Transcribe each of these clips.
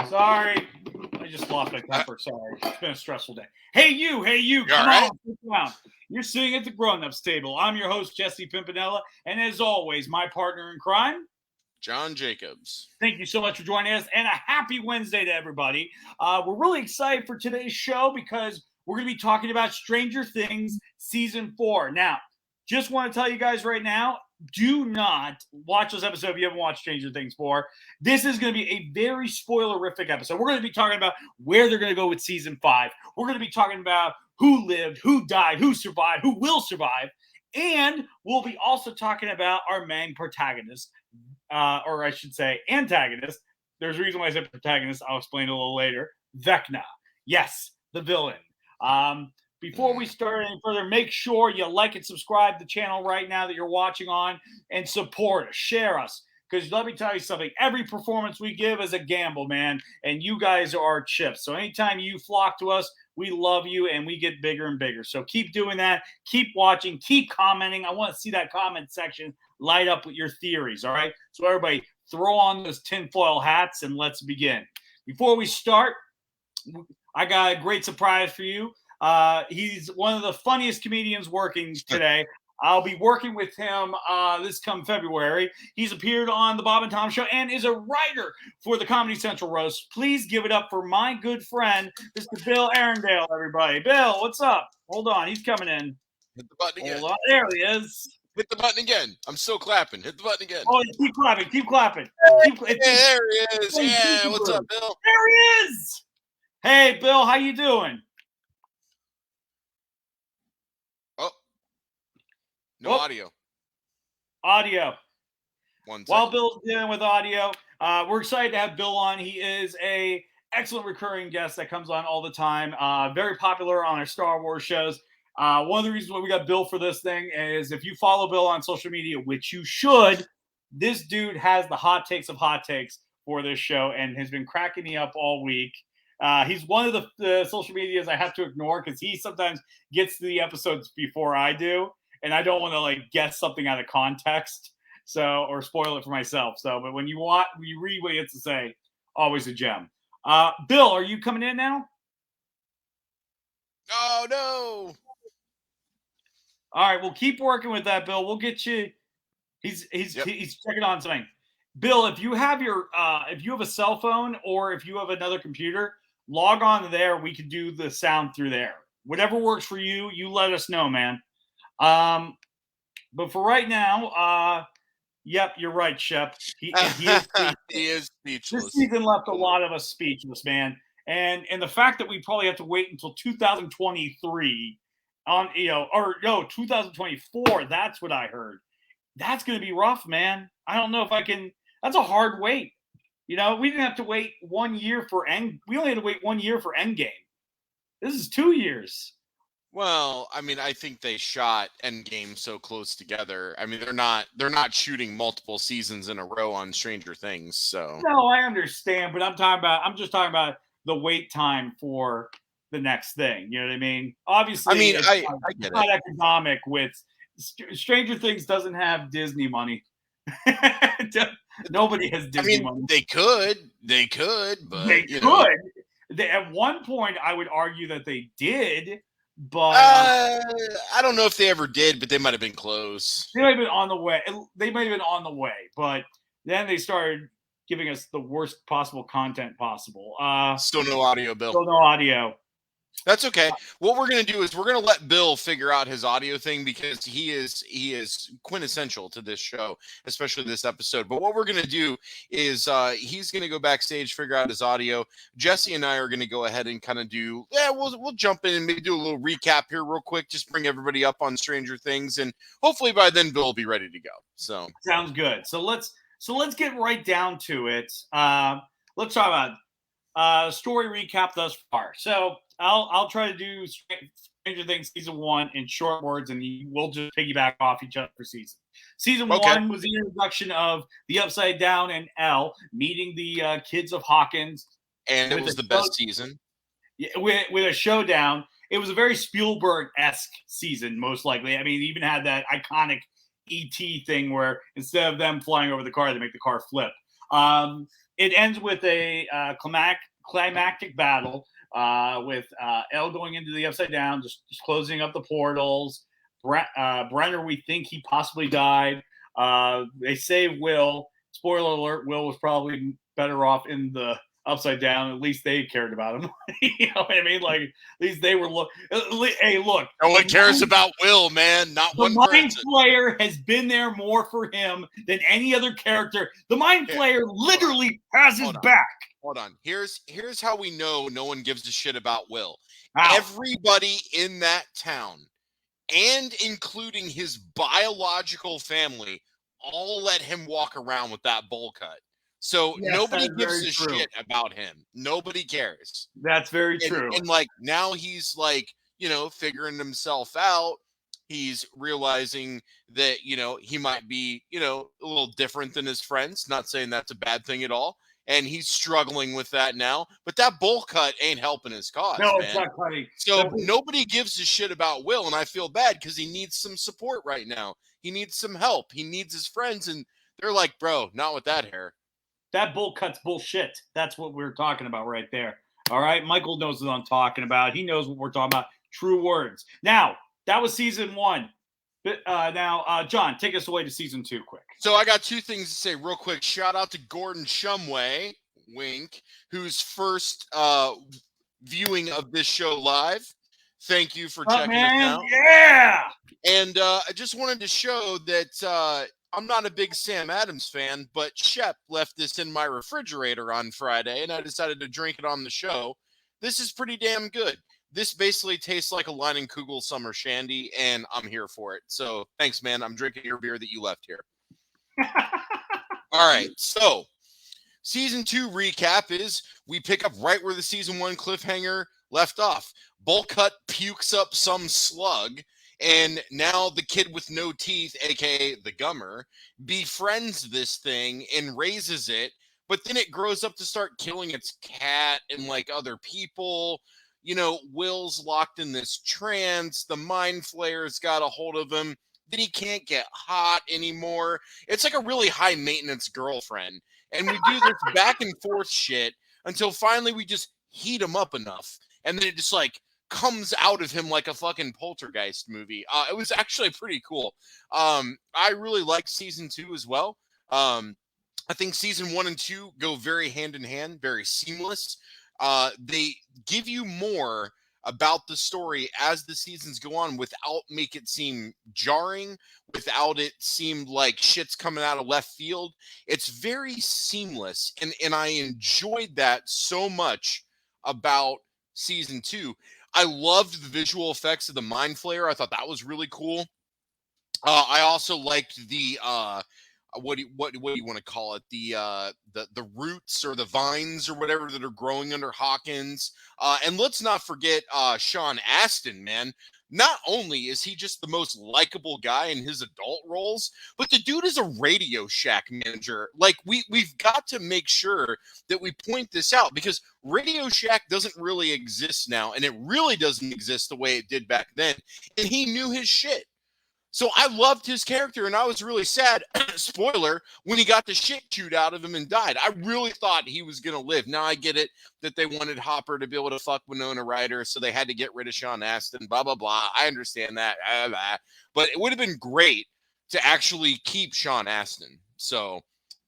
Sorry. I just lost my temper. Sorry. It's been a stressful day. Hey, you. Come right? on. Sit down. You're sitting at the grown-ups table. I'm your host, Jesse Pimpinella. And as always, my partner in crime, John Jacobs. Thank you so much for joining us, and a happy Wednesday to everybody. We're really excited for today's show because we're going to be talking about Stranger Things Season 4. Now, just want to tell you guys right now, do not watch this episode if you haven't watched Stranger Things 4. This is going to be a very spoilerific episode. We're going to be talking about where they're going to go with Season 5. We're going to be talking about who lived, who died, who survived, who will survive, and we'll be also talking about our main protagonist, or I should say antagonist. There's a reason why I said protagonist. I'll explain a little later. Vecna. Yes, the villain. Before we start any further, make sure you like and subscribe to the channel right now that you're watching on and support us, share us. Because let me tell you something, every performance we give is a gamble, man. And you guys are our chips. So anytime you flock to us, we love you and we get bigger and bigger. So keep doing that. Keep watching. Keep commenting. I want to see that comment section light up with your theories, all right? So everybody, throw on those tinfoil hats and let's begin. Before we start, I got a great surprise for you. He's one of the funniest comedians working today. I'll be working with him this come February. He's appeared on the Bob and Tom Show and is a writer for the Comedy Central Roast. Please give it up for my good friend, Mr. Bill Arrundale, everybody. Bill, what's up? Hold on. He's coming in. Hit the button again. Hold on. There he is. Hit the button again. I'm still clapping. Hit the button again. Oh, keep clapping. Keep clapping. Hey, there he is. Yeah, what's up, Bill? There he is. Hey, Bill, how you doing? No audio. Audio. One second. While Bill's dealing with audio, we're excited to have Bill on. He is a excellent recurring guest that comes on all the time. Very popular on our Star Wars shows. One of the reasons why we got Bill for this thing is if you follow Bill on social media, which you should, this dude has the hot takes of hot takes for this show and has been cracking me up all week. He's one of the social medias I have to ignore because he sometimes gets to the episodes before I do. And I don't want to guess something out of context, or spoil it for myself. But when you read what he has to say, always a gem. Bill, are you coming in now? Oh no! All right, we'll keep working with that, Bill. We'll get you. He's checking on something. Bill, if you have a cell phone or if you have another computer, log on to there. We can do the sound through there. Whatever works for you, you let us know, man. But for right now, yep, you're right, Shep. He is speechless. This season left a lot of us speechless, man. And the fact that we probably have to wait until 2023 or 2024, that's what I heard. That's going to be rough, man. I don't know if I can. That's a hard wait. We didn't have to wait 1 year for we only had to wait 1 year for Endgame. This is 2 years. Well, I mean, I think they shot Endgame so close together. I mean, they're not shooting multiple seasons in a row on Stranger Things. So no, I understand, but I'm just talking about the wait time for the next thing. You know what I mean? Obviously, I mean, I get it's not it. economic. With Stranger Things doesn't have Disney money. Nobody has Disney money. They could, but they could. At one point, I would argue that they did. But I don't know if they ever did, but they might have been close. They might have been on the way. But then they started giving us the worst possible content possible. Still no audio, Bill. Still no audio. That's okay. What we're going to do is we're going to let Bill figure out his audio thing because he is quintessential to this show, especially this episode. But what we're going to do is he's going to go backstage, figure out his audio. Jesse and I are going to go ahead and kind of we'll jump in and maybe do a little recap here real quick, just bring everybody up on Stranger Things. And hopefully by then Bill will be ready to go. So sounds good. So let's get right down to it. Let's talk about story recap thus far. So I'll try to do Stranger Things season 1 in short words, and we'll just piggyback off each other for season. Season 1 was the introduction of the Upside Down and Elle meeting the kids of Hawkins, and it was the best season. With a showdown, it was a very Spielberg-esque season, most likely. I mean, it even had that iconic E.T. thing where instead of them flying over the car, they make the car flip. it ends with a climactic battle with Elle going into the Upside Down, just closing up the portals. Brenner, we think he possibly died. They save Will. Spoiler alert: Will was probably better off in the Upside Down. At least they cared about him. You know what I mean? Like, at least they were Hey, look. No one cares about Will, man. Not one The Mind person. Flayer has been there more for him than any other character. The Mind Flayer literally has his back. Hold on. Here's how we know no one gives a shit about Will. Wow. Everybody in that town, and including his biological family, all let him walk around with that bowl cut. So yes, nobody gives a shit about him. Nobody cares. That's very true. And like now he's like, you know, figuring himself out. He's realizing that, you know, he might be, you know, a little different than his friends. Not saying that's a bad thing at all. And he's struggling with that now. But that bowl cut ain't helping his cause. No, man. it's not cutting. So nobody gives a shit about Will, and I feel bad because he needs some support right now. He needs some help. He needs his friends, and they're like, bro, not with that hair. That bowl cut's bullshit. That's what we're talking about right there. All right? Michael knows what I'm talking about. He knows what we're talking about. True words. Now, that was season 1. Now, John, take us away to season 2 quick. So I got 2 things to say real quick. Shout out to Gordon Shumway, wink, whose first viewing of this show live. Thank you for checking us out. Yeah. And I just wanted to show that I'm not a big Sam Adams fan, but Shep left this in my refrigerator on Friday, and I decided to drink it on the show. This is pretty damn good. This basically tastes like a Leinenkugel summer shandy, and I'm here for it. So thanks, man. I'm drinking your beer that you left here. All right. So season 2 recap is we pick up right where the season 1 cliffhanger left off. Bowl cut pukes up some slug, and now the kid with no teeth, aka the Gummer, befriends this thing and raises it, but then it grows up to start killing its cat and like other people. You know, Will's locked in this trance. The Mind Flayer's got a hold of him. Then he can't get hot anymore. It's like a really high maintenance girlfriend. And we do this back and forth shit until finally we just heat him up enough. And then it just like comes out of him like a fucking poltergeist movie. It was actually pretty cool. I really liked season 2 as well. I think season 1 and 2 go very hand in hand, very seamless. They give you more about the story as the seasons go on without make it seem jarring, without it seem like shit's coming out of left field. It's very seamless, and I enjoyed that so much about season 2. I loved the visual effects of the Mind Flayer. I thought that was really cool. I also liked the what do you want to call it? The roots or the vines or whatever that are growing under Hawkins. And let's not forget Sean Astin, man. Not only is he just the most likable guy in his adult roles, but the dude is a Radio Shack manager. Like we've got to make sure that we point this out because Radio Shack doesn't really exist now, and it really doesn't exist the way it did back then. And he knew his shit. So I loved his character, and I was really sad, spoiler, when he got the shit chewed out of him and died. I really thought he was going to live. Now I get it that they wanted Hopper to be able to fuck Winona Ryder, so they had to get rid of Sean Astin, blah, blah, blah. I understand that. Blah, blah. But it would have been great to actually keep Sean Astin. So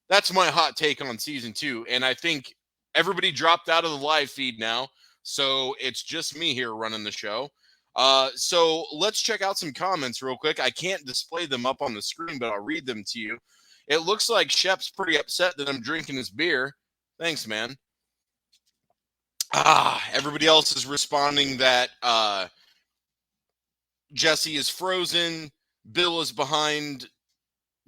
that's my hot take on season 2. And I think everybody dropped out of the live feed now, so it's just me here running the show. So let's check out some comments real quick. I can't display them up on the screen, but I'll read them to you. It looks like Shep's pretty upset that I'm drinking his beer. Thanks, man. Everybody else is responding that Jesse is frozen. Bill is behind,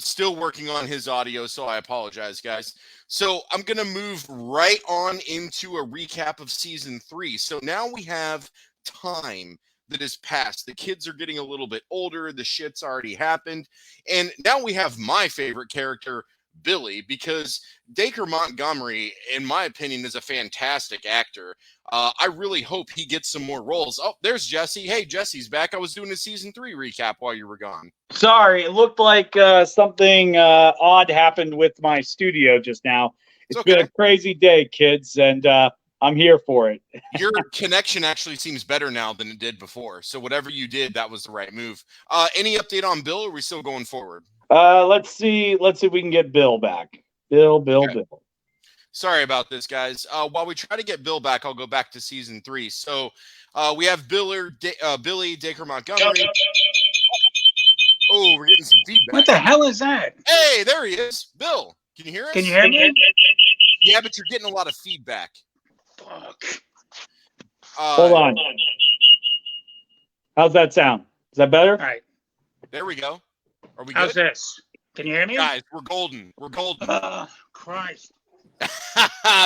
still working on his audio, so I apologize, guys. So I'm going to move right on into a recap of season 3. So now we have time that has passed. The kids are getting a little bit older. The shit's already happened. And now we have my favorite character, Billy, because Dacre Montgomery, in my opinion, is a fantastic actor. I really hope he gets some more roles. Oh, there's Jesse. Hey, Jesse's back. I was doing a season 3 recap while you were gone. Sorry, it looked like something odd happened with my studio just now. It's been okay. a crazy day, kids, and I'm here for it. Your connection actually seems better now than it did before. So whatever you did, that was the right move. Any update on Bill? Or are we still going forward? Let's see if we can get Bill back. Bill. Sorry about this, guys. While we try to get Bill back, I'll go back to season 3. So we have Billy Dacre Montgomery. Oh, we're getting some feedback. What the hell is that? Hey, there he is. Bill, can you hear us? Can you hear me? Yeah, but you're getting a lot of feedback. Fuck. Hold on. How's that sound? Is that better? All right. There we go. Are we How's good? this? Can you hear me? Guys, we're golden. We're golden. Christ.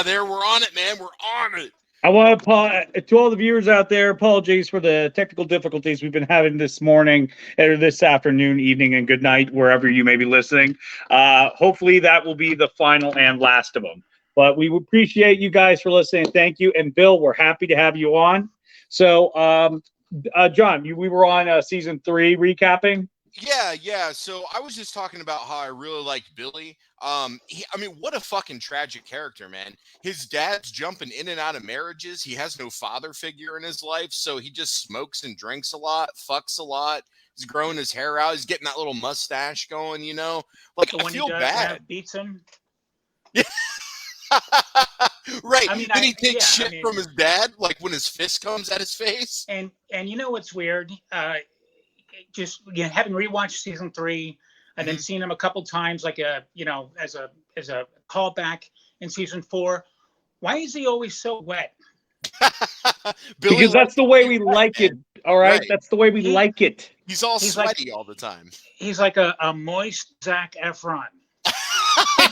There, we're on it, man. We're on it. I want to all the viewers out there, apologies for the technical difficulties we've been having this morning or this afternoon, evening, and good night, wherever you may be listening. Hopefully that will be the final and last of them. But we appreciate you guys for listening. Thank you. And Bill, we're happy to have you on. So, John, we were on season 3 recapping. Yeah. So I was just talking about how I really liked Billy. What a fucking tragic character, man. His dad's jumping in and out of marriages. He has no father figure in his life, so he just smokes and drinks a lot, fucks a lot. He's growing his hair out. He's getting that little mustache going, you know? Like, The I one feel he does bad. have beats him. Right. I mean, then he takes shit I mean, from his dad, like when his fist comes at his face. And you know what's weird? Just having rewatched season 3 and then seen him a couple times, like as a callback in season 4. Why is he always so wet? Because that's the way we like it. All right? That's the way we like it. He's sweaty all the time. He's like a moist Zac Efron.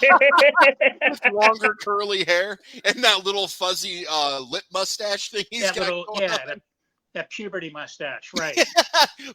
With longer curly hair and that little fuzzy lip mustache thing he's got going on. That puberty mustache, right?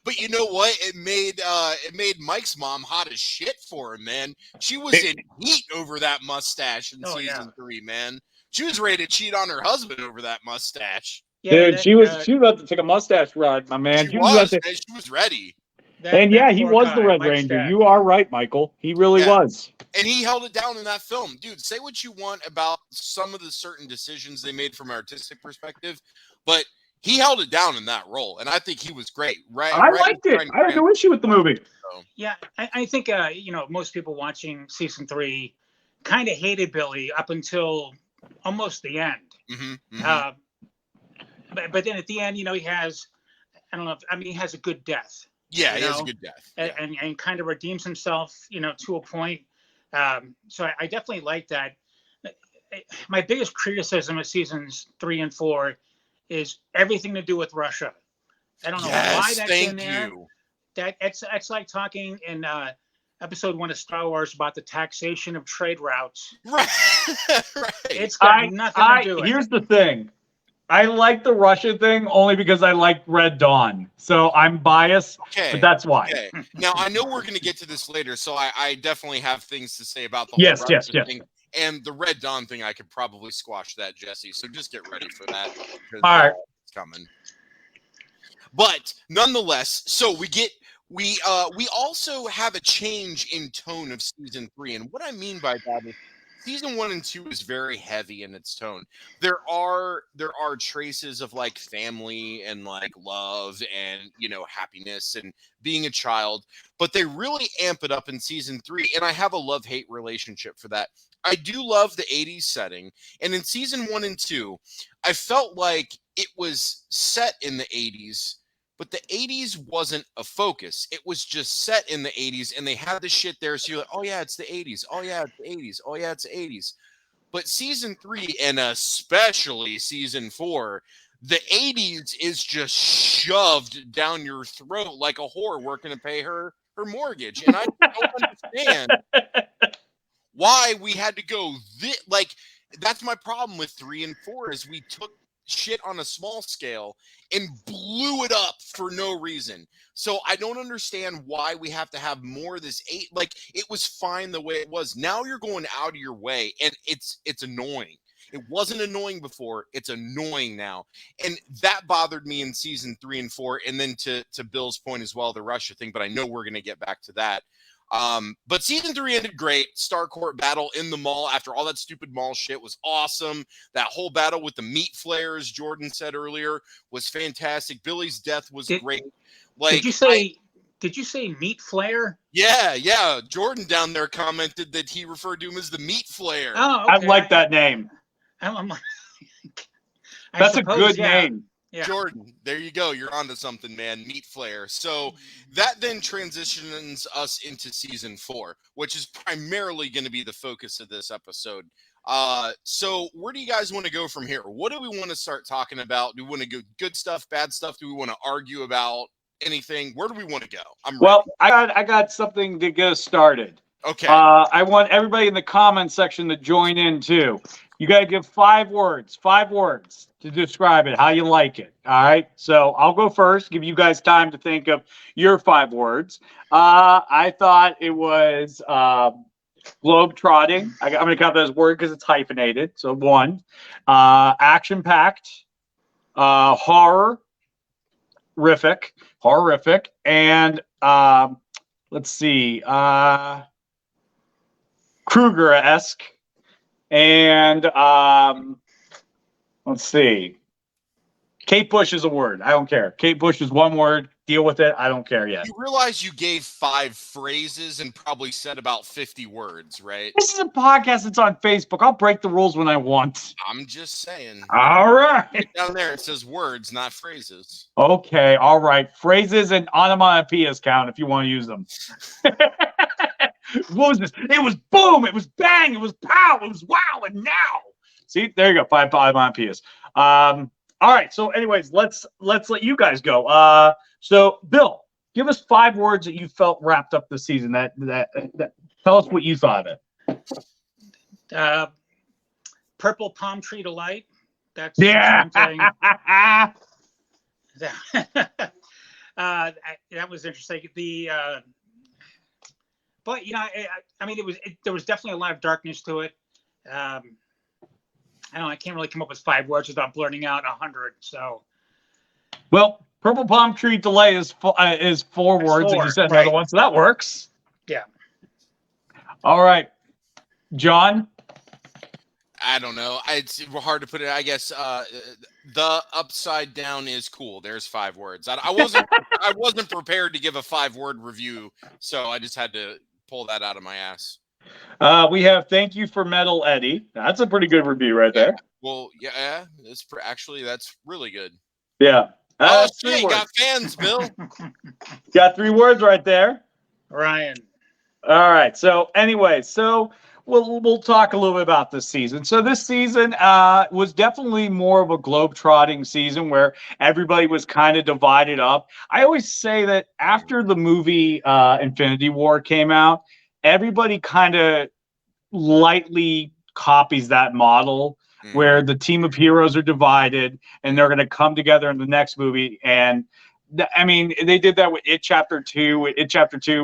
But you know what? It made Mike's mom hot as shit for him, man. She was in heat over that mustache in season 3, man. She was ready to cheat on her husband over that mustache. Yeah, dude, she was about to take a mustache ride, my man. She was ready. He was the Red Ranger. You are right, Michael. He really was. And he held it down in that film. Dude, say what you want about some of the certain decisions they made from an artistic perspective, but he held it down in that role, and I think he was great. Right? I liked it. I had no issue with the movie. So. Yeah, I think most people watching season 3 kind of hated Billy up until almost the end. But then at the end, he has, he has a good death. Yeah, he has a good death. And kind of redeems himself, to a point. So I definitely like that. My biggest criticism of seasons 3 and 4 is everything to do with Russia. I don't know why that's in there. It's like talking in episode 1 of Star Wars about the taxation of trade routes. Right. It's got nothing to do with it. Here's the thing. I like the Russia thing only because I like Red Dawn. So I'm biased, but that's why. Okay. Now, I know we're going to get to this later, so I definitely have things to say about the whole Russia thing. And the Red Dawn thing, I could probably squash that, Jesse. So just get ready for that. All right. It's coming. But nonetheless, so we also have a change in tone of season 3. And what I mean by that is season 1 and 2 is very heavy in its tone. There are traces of like family and like love and happiness and being a child, but they really amp it up in season 3. And I have a love-hate relationship for that. I do love the 80s setting. And in season 1 and 2, I felt like it was set in the 80s, but the 80s wasn't a focus. It was just set in the 80s, and they had the shit there. So you're like, oh, yeah, it's the 80s. Oh, yeah, it's the 80s. Oh, yeah, it's the 80s. But season 3, and especially season 4, the 80s is just shoved down your throat like a whore working to pay her mortgage. And I don't understand why we had to go that's my problem with 3 and 4 is we took shit on a small scale and blew it up for no reason. So I don't understand why we have to have more of this it was fine the way it was. Now you're going out of your way and it's annoying. It wasn't annoying before. It's annoying now. And that bothered me in season 3 and 4. And then to Bill's point as well, the Russia thing, but I know we're going to get back to that. But season 3 ended great. Star Court battle in the mall after all that stupid mall shit was awesome. That whole battle with the meat flares, Jordan said earlier, was fantastic. Billy's death was great. Like, did you say meat flare? Yeah. Jordan down there commented that he referred to him as the meat flare. Oh, okay. I like that name. That's a good name. Yeah. Jordan, there you go. You're onto something, man. Meat flare. So that then transitions us into season 4, which is primarily going to be the focus of this episode. So where do you guys want to go from here? What do we want to start talking about? Do we want to go good stuff, bad stuff? Do we want to argue about anything? Where do we want to go? Well, I got something to get us started. Okay. I want everybody in the comment section to join in too. You got to give 5 words to describe it, how you like it. All right. So I'll go first, give you guys time to think of your 5 words. I thought it was globe trotting. I'm going to count that as word because it's hyphenated. So 1, action packed, horrific, and let's see, Kruger-esque. And let's see. Kate Bush is a word. I don't care. Kate Bush is 1 word. Deal with it. I don't care yet. You realize you gave 5 phrases and probably said about 50 words, right? This is a podcast that's on Facebook. I'll break the rules when I want. I'm just saying. All right. Down there it says words, not phrases. Okay. All right. Phrases and onomatopoeias count if you want to use them. What was this? It was boom. It was bang. It was pow. It was wow. And now, see, there you go. 5 onomatopoeias. All right. So, anyways, let's let you guys go. So, Bill, give us 5 words that you felt wrapped up the season. That tell us what you thought of it. Purple palm tree delight. That's yeah. That was interesting. But I mean, there was definitely a lot of darkness to it. I don't know. I can't really come up with 5 words without blurting out 100. So, well, purple palm tree delay is 4 words, and you said another one, so that works. Yeah. All right, John. I don't know. It's hard to put it. I guess the upside down is cool. There's 5 words. I wasn't prepared to give a 5-word review, so I just had to pull that out of my ass. We have thank you for Metal Eddie. That's a pretty good review right there. Well, yeah, that's really good. Yeah. Oh, shit, you got fans, Bill. Got 3 words right there. Ryan. All right. So anyway, we'll talk a little bit about this season. So this season was definitely more of a globe-trotting season where everybody was kind of divided up. I always say that after the movie Infinity War came out, everybody kind of lightly copies that model where the team of heroes are divided and they're going to come together in the next movie. And I mean, they did that with It Chapter 2,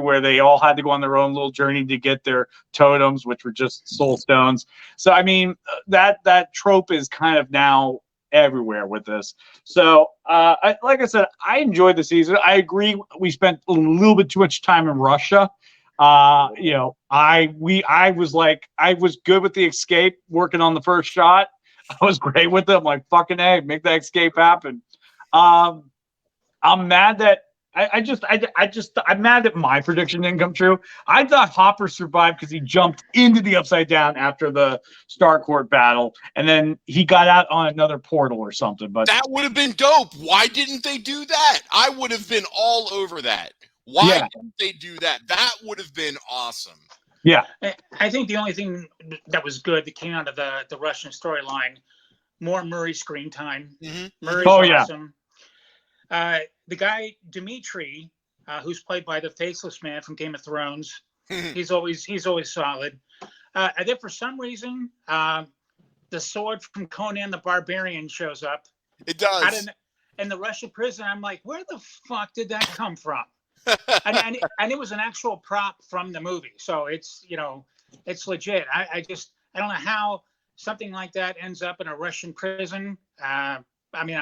where they all had to go on their own little journey to get their totems, which were just soul stones. So, I mean, that trope is kind of now everywhere with this. So, like I said, I enjoyed the season. I agree. We spent a little bit too much time in Russia. I was good with the escape, working on the first shot. I was great with it. I'm like, fucking A, make that escape happen. I'm mad that I'm mad that my prediction didn't come true. I thought Hopper survived because he jumped into the Upside Down after the Star Court battle, and then he got out on another portal or something. But that would have been dope. Why didn't they do that? I would have been all over that. Why didn't they do that? That would have been awesome. Yeah. I think the only thing that was good that came out of the Russian storyline, more Murray screen time. Mm-hmm. Murray's awesome. The guy Dimitri, who's played by the faceless man from Game of Thrones, he's always solid. And then for some reason, the sword from Conan the Barbarian shows up. It does. In the Russian prison, I'm like, where the fuck did that come from? and it was an actual prop from the movie, so it's it's legit. I don't know how something like that ends up in a Russian prison. I mean,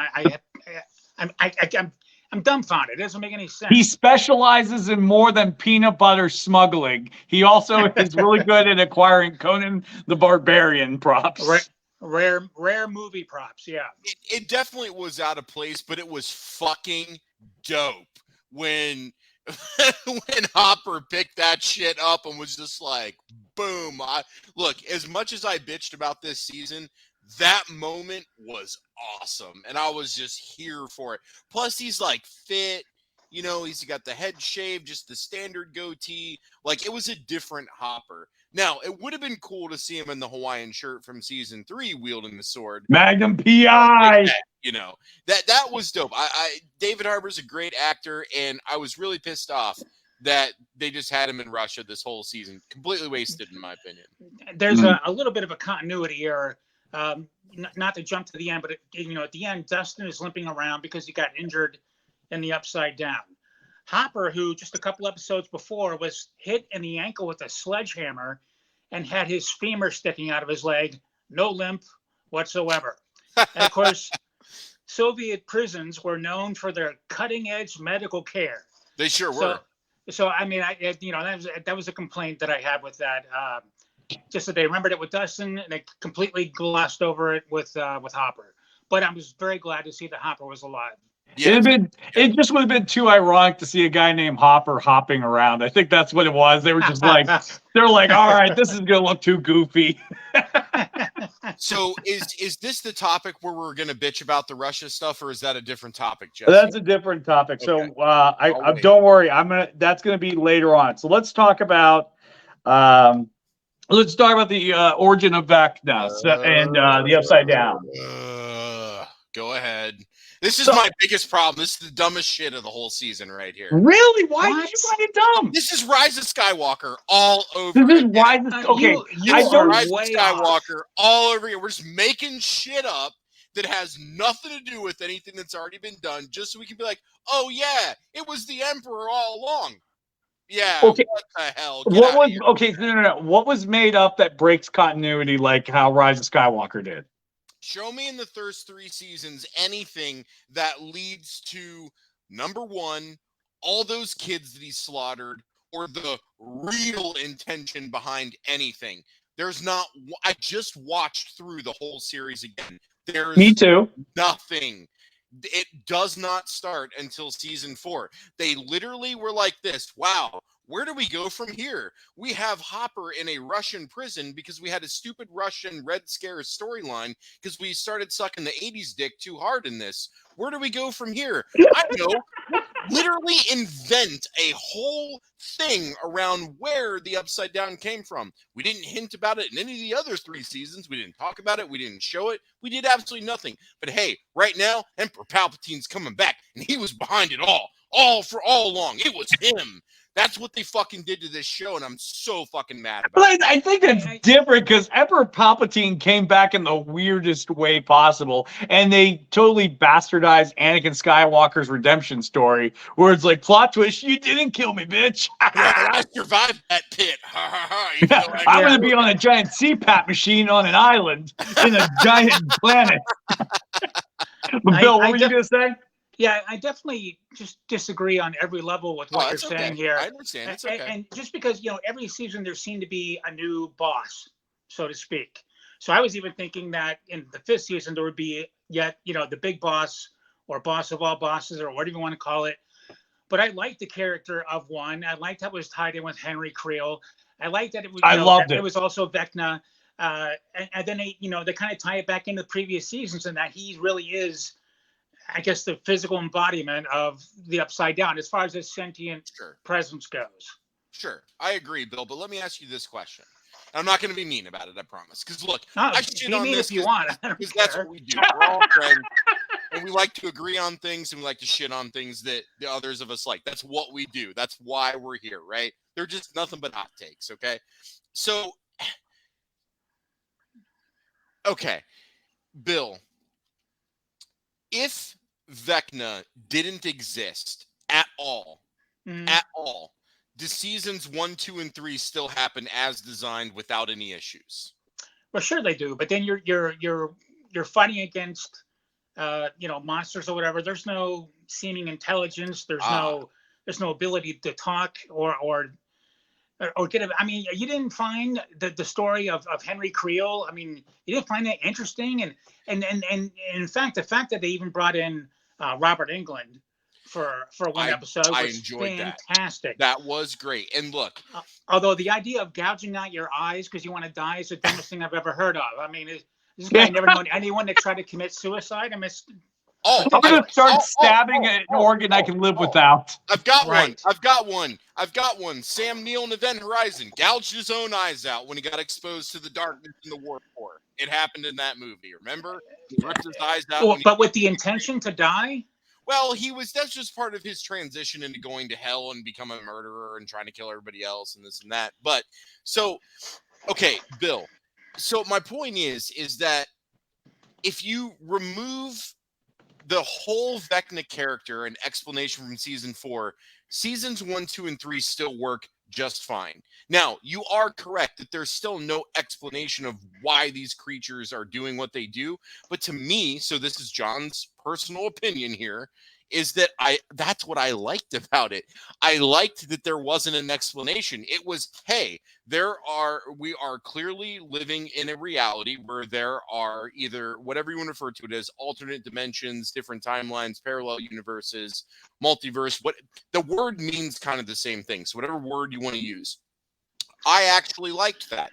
I'm I'm dumbfounded. It doesn't make any sense. He specializes in more than peanut butter smuggling. He also is really good at acquiring Conan the Barbarian props. Rare movie props. Yeah. It definitely was out of place, but it was fucking dope when when Hopper picked that shit up and was just like, boom. Look, as much as I bitched about this season, that moment was awesome. And I was just here for it. Plus, he's like fit. You know, he's got the head shave, just the standard goatee. Like, it was a different Hopper. Now, it would have been cool to see him in the Hawaiian shirt from season 3 wielding the sword. Magnum PI. You know, that was dope. David Harbour's a great actor, and I was really pissed off that they just had him in Russia this whole season. Completely wasted, in my opinion. There's a little bit of a continuity error. Not to jump to the end, but at the end, Dustin is limping around because he got injured in the Upside Down. Hopper, who just a couple episodes before was hit in the ankle with a sledgehammer and had his femur sticking out of his leg, no limp whatsoever. And of course, Soviet prisons were known for their cutting-edge medical care. They sure were. So I mean, that was a complaint that I had with that. Just that they remembered it with Dustin and they completely glossed over it with Hopper. But I was very glad to see that Hopper was alive. Yeah. It just would have been too ironic to see a guy named Hopper hopping around. I think that's what it was. They were just like, they're like, all right, this is gonna look too goofy. So is this the topic where we're gonna bitch about the Russia stuff, or is that a different topic, Jesse? That's a different topic. Okay. So don't worry, that's gonna be later on. So let's talk about the origin of Vecna and the Upside Down. Go ahead. This is my biggest problem. This is the dumbest shit of the whole season right here. Really? Why did you find it dumb? This is Rise of Skywalker all over. This is Rise of Skywalker all over here. We're just making shit up that has nothing to do with anything that's already been done, just so we can be like, oh yeah, it was the Emperor all along. Yeah. Okay. What the hell? No. What was made up that breaks continuity like how Rise of Skywalker did? Show me in the first 3 seasons anything that leads to, number one, all those kids that he slaughtered, or the real intention behind anything. There's not. I just watched through the whole series again. There's Me too. Nothing. It does not start until season 4. They literally were like this. Wow. Where do we go from here? We have Hopper in a Russian prison because we had a stupid Russian Red Scare storyline because we started sucking the 80s dick too hard in this. Where do we go from here? I know. Literally invent a whole thing around where the Upside Down came from. We didn't hint about it in any of the other 3 seasons. We didn't talk about it. We didn't show it. We did absolutely nothing. But hey, right now, Emperor Palpatine's coming back, and he was behind it all along. It was him. That's what they fucking did to this show, and I'm so fucking mad about it. But I think that's different because Emperor Palpatine came back in the weirdest way possible, and they totally bastardized Anakin Skywalker's redemption story, where it's like, plot twist, you didn't kill me, bitch. I survived that pit. I'm going to be on a giant CPAP machine on an island in a giant planet. But Bill, what were you going to say? Yeah, I definitely just disagree on every level with what you're saying here. I understand. It's okay. And just because, every season there seemed to be a new boss, so to speak. So I was even thinking that in the 5th season there would be yet, the big boss or boss of all bosses or whatever you want to call it. But I liked the character of one. I liked how it was tied in with Henry Creel. I liked that it was. It was also Vecna. And then they kind of tie it back into the previous seasons, and that he really is, I guess, the physical embodiment of the Upside Down as far as his sentient presence goes. Sure. I agree, Bill, but let me ask you this question. I'm not going to be mean about it, I promise. Because look, I shit on this if you want. Because that's what we do. We're all friends, and we like to agree on things, and we like to shit on things that the others of us like. That's what we do. That's why we're here, right? They're just nothing but hot takes, okay? So, okay, Bill, if Vecna didn't exist at all, do seasons 1, 2, and 3 still happen as designed without any issues? Well, sure they do, but then you're fighting against monsters or whatever. There's no seeming intelligence. There's no ability to talk or get I mean, you didn't find the story of Henry Creel. I mean, you didn't find that interesting, and in fact, the fact that they even brought in Robert Englund for one episode was enjoyed fantastic. That was great. And look, although the idea of gouging out your eyes because you want to die is the dumbest thing I've ever heard of. I mean, this guy never known anyone that tried to commit suicide. I mean, I'm going to start stabbing an organ I can live without. I've got one. Sam Neill in Event Horizon gouged his own eyes out when he got exposed to the darkness in the Warp Core. It happened in that movie, remember? He ripped his eyes out. Well, but with the intention to die? Well, that's just part of his transition into going to hell and become a murderer and trying to kill everybody else and this and that. But, okay, Bill. So my point is that if you remove the whole Vecna character and explanation from season 4, seasons 1, 2, and 3 still work just fine. Now, you are correct that there's still no explanation of why these creatures are doing what they do. But to me, so this is John's personal opinion here, is that that's what I liked about it. I liked that there wasn't an explanation. It was, hey, we are clearly living in a reality where there are either whatever you want to refer to it as alternate dimensions, different timelines, parallel universes, multiverse. What the word means kind of the same thing. So whatever word you want to use. I actually liked that.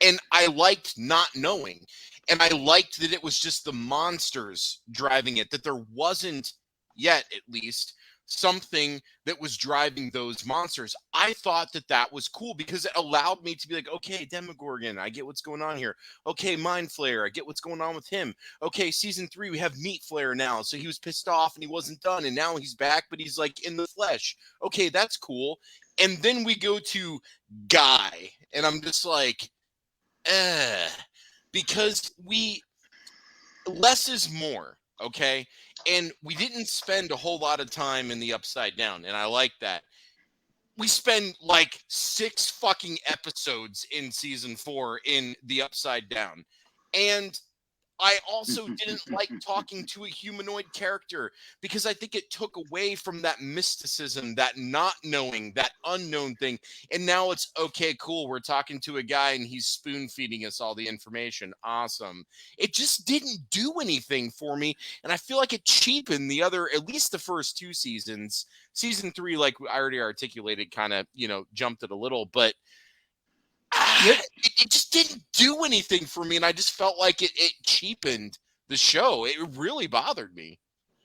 And I liked not knowing. And I liked that it was just the monsters driving it, that there wasn't yet at least something that was driving those monsters. I thought that was cool because it allowed me to be like, okay, Demogorgon, I get what's going on here. Okay, Mind Flayer, I get what's going on with him. Okay, season 3, we have Meat Flayer now. So he was pissed off and he wasn't done. And now he's back, but he's like in the flesh. Okay, that's cool. And then we go to Guy. And I'm just like, because less is more. Okay. And we didn't spend a whole lot of time in the Upside Down, and I like that. We spend like 6 fucking episodes in season 4 in the Upside Down. And I also didn't like talking to a humanoid character because I think it took away from that mysticism, that not knowing, that unknown thing. And now it's okay, cool. We're talking to a guy and he's spoon feeding us all the information. Awesome. It just didn't do anything for me. And I feel like it cheapened at least the first 2 seasons. Season 3, like I already articulated, kind of, jumped it a little, but it just didn't do anything for me, and I just felt like it cheapened the show. It really bothered me.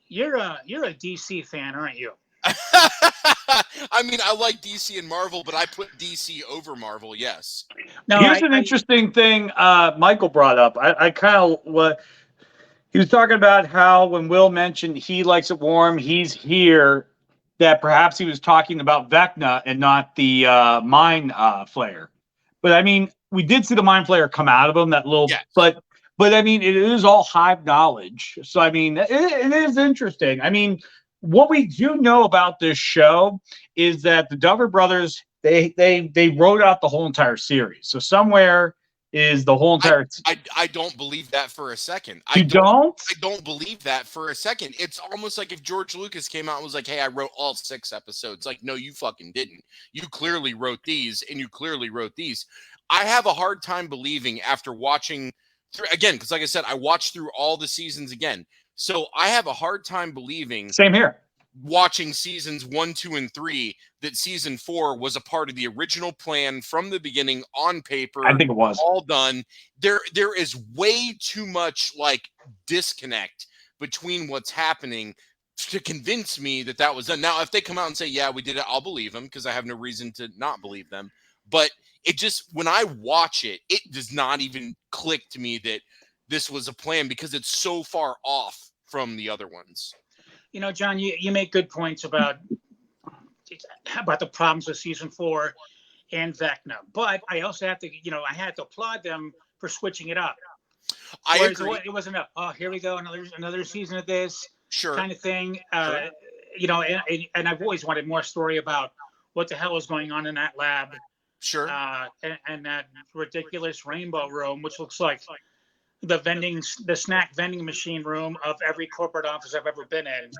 You're a DC fan, aren't you? I mean, I like DC and Marvel, but I put DC over Marvel, yes. Now, here's an interesting thing Michael brought up. I kind of he was talking about how when Will mentioned he likes it warm, he's here, that perhaps he was talking about Vecna and not the Mind Flayer. But I mean, we did see the Mind Flayer come out of him, that little, yes. But I mean, it is all hive knowledge. So I mean, it is interesting. I mean, what we do know about this show is that the Duffer Brothers, they wrote out the whole entire series. So somewhere is the whole entire. I don't believe that for a second. You don't? I don't believe that for a second. It's almost like if George Lucas came out and was like, hey, I wrote all 6 episodes. Like, no, you fucking didn't. You clearly wrote these and you clearly wrote these. I have a hard time believing after watching through again, because like I said, I watched through all the seasons again. So I have a hard time believing. Same here. Watching seasons 1, 2, and 3, that season 4 was a part of the original plan from the beginning on paper. I think it was all done. There is way too much like disconnect between what's happening to convince me that was done. Now, if they come out and say, yeah, we did it, I'll believe them because I have no reason to not believe them. But it just, when I watch it, it does not even click to me that this was a plan because it's so far off from the other ones. John, you make good points about the problems with season 4 and Vecna, but I also have to, I had to applaud them for switching it up. I agree. It wasn't here we go, another season of this kind of thing. Sure. And I've always wanted more story about what the hell is going on in that lab. Sure. And that ridiculous rainbow room, which looks like the snack vending machine room of every corporate office I've ever been in.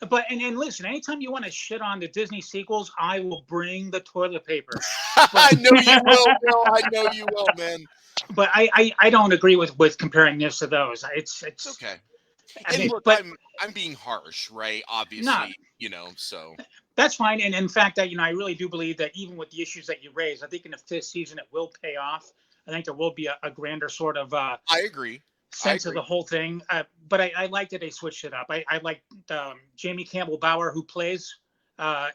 But listen, anytime you want to shit on the Disney sequels, I will bring the toilet paper. I know you will, Bill. I know you will, man. But I don't agree with comparing this to those. It's okay. I mean, Look, but I'm being harsh, right? Obviously, so that's fine. And in fact, I really do believe that even with the issues that you raised, I think in the 5th season it will pay off. I think there will be a grander sort of I agree. sense of the whole thing. But I like that they switched it up. I like Jamie Campbell Bower, who plays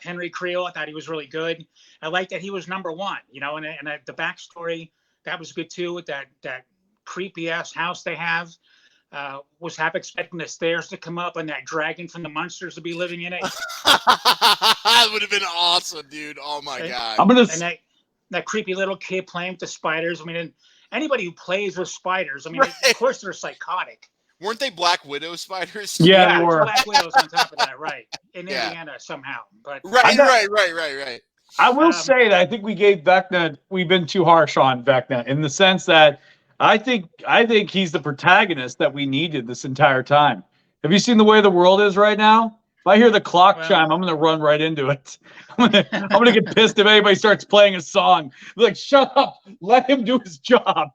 Henry Creel. I thought he was really good. I like that he was number 1, and the backstory, that was good too, with that creepy ass house they have. Was half expecting the stairs to come up and that dragon from the Munsters to be living in it. That would have been awesome, dude. Oh my god! And that creepy little kid playing with the spiders. I mean, and anybody who plays with spiders, I mean, right. Of course they're psychotic. Weren't they Black Widow spiders? Yeah, they were. Black Widows on top of that, right? In Indiana somehow, but right. I will say that I think we gave Vecna. We've been too harsh on Vecna in the sense that I think he's the protagonist that we needed this entire time. Have you seen the way the world is right now? If I hear the clock chime, I'm going to run right into it. I'm going to get pissed if anybody starts playing a song. Like, shut up. Let him do his job.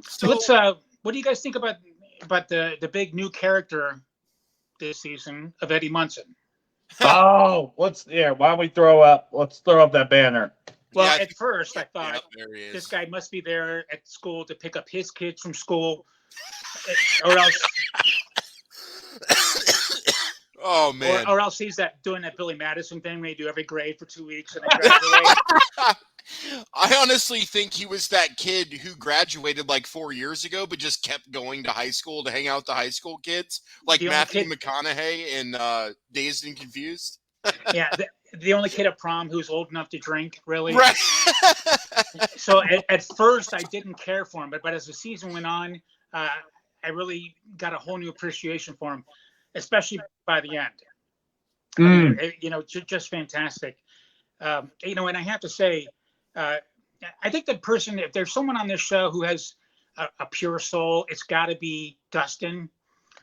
So let's. What do you guys think about the big new character this season of Eddie Munson? Oh, why don't we throw up that banner? Well, at first I thought this guy must be there at school to pick up his kids from school, or else. Oh man! Or else he's doing that Billy Madison thing where you do every grade for 2 weeks and then graduate. I honestly think he was that kid who graduated like 4 years ago, but just kept going to high school to hang out with the high school kids, like Matthew McConaughey in Dazed and Confused. Yeah, the only kid at prom who's old enough to drink, really. Right. So at first I didn't care for him, but as the season went on, I really got a whole new appreciation for him, especially by the end. I mean, just fantastic. And I have to say, I think that person, if there's someone on this show who has a pure soul, it's got to be Dustin.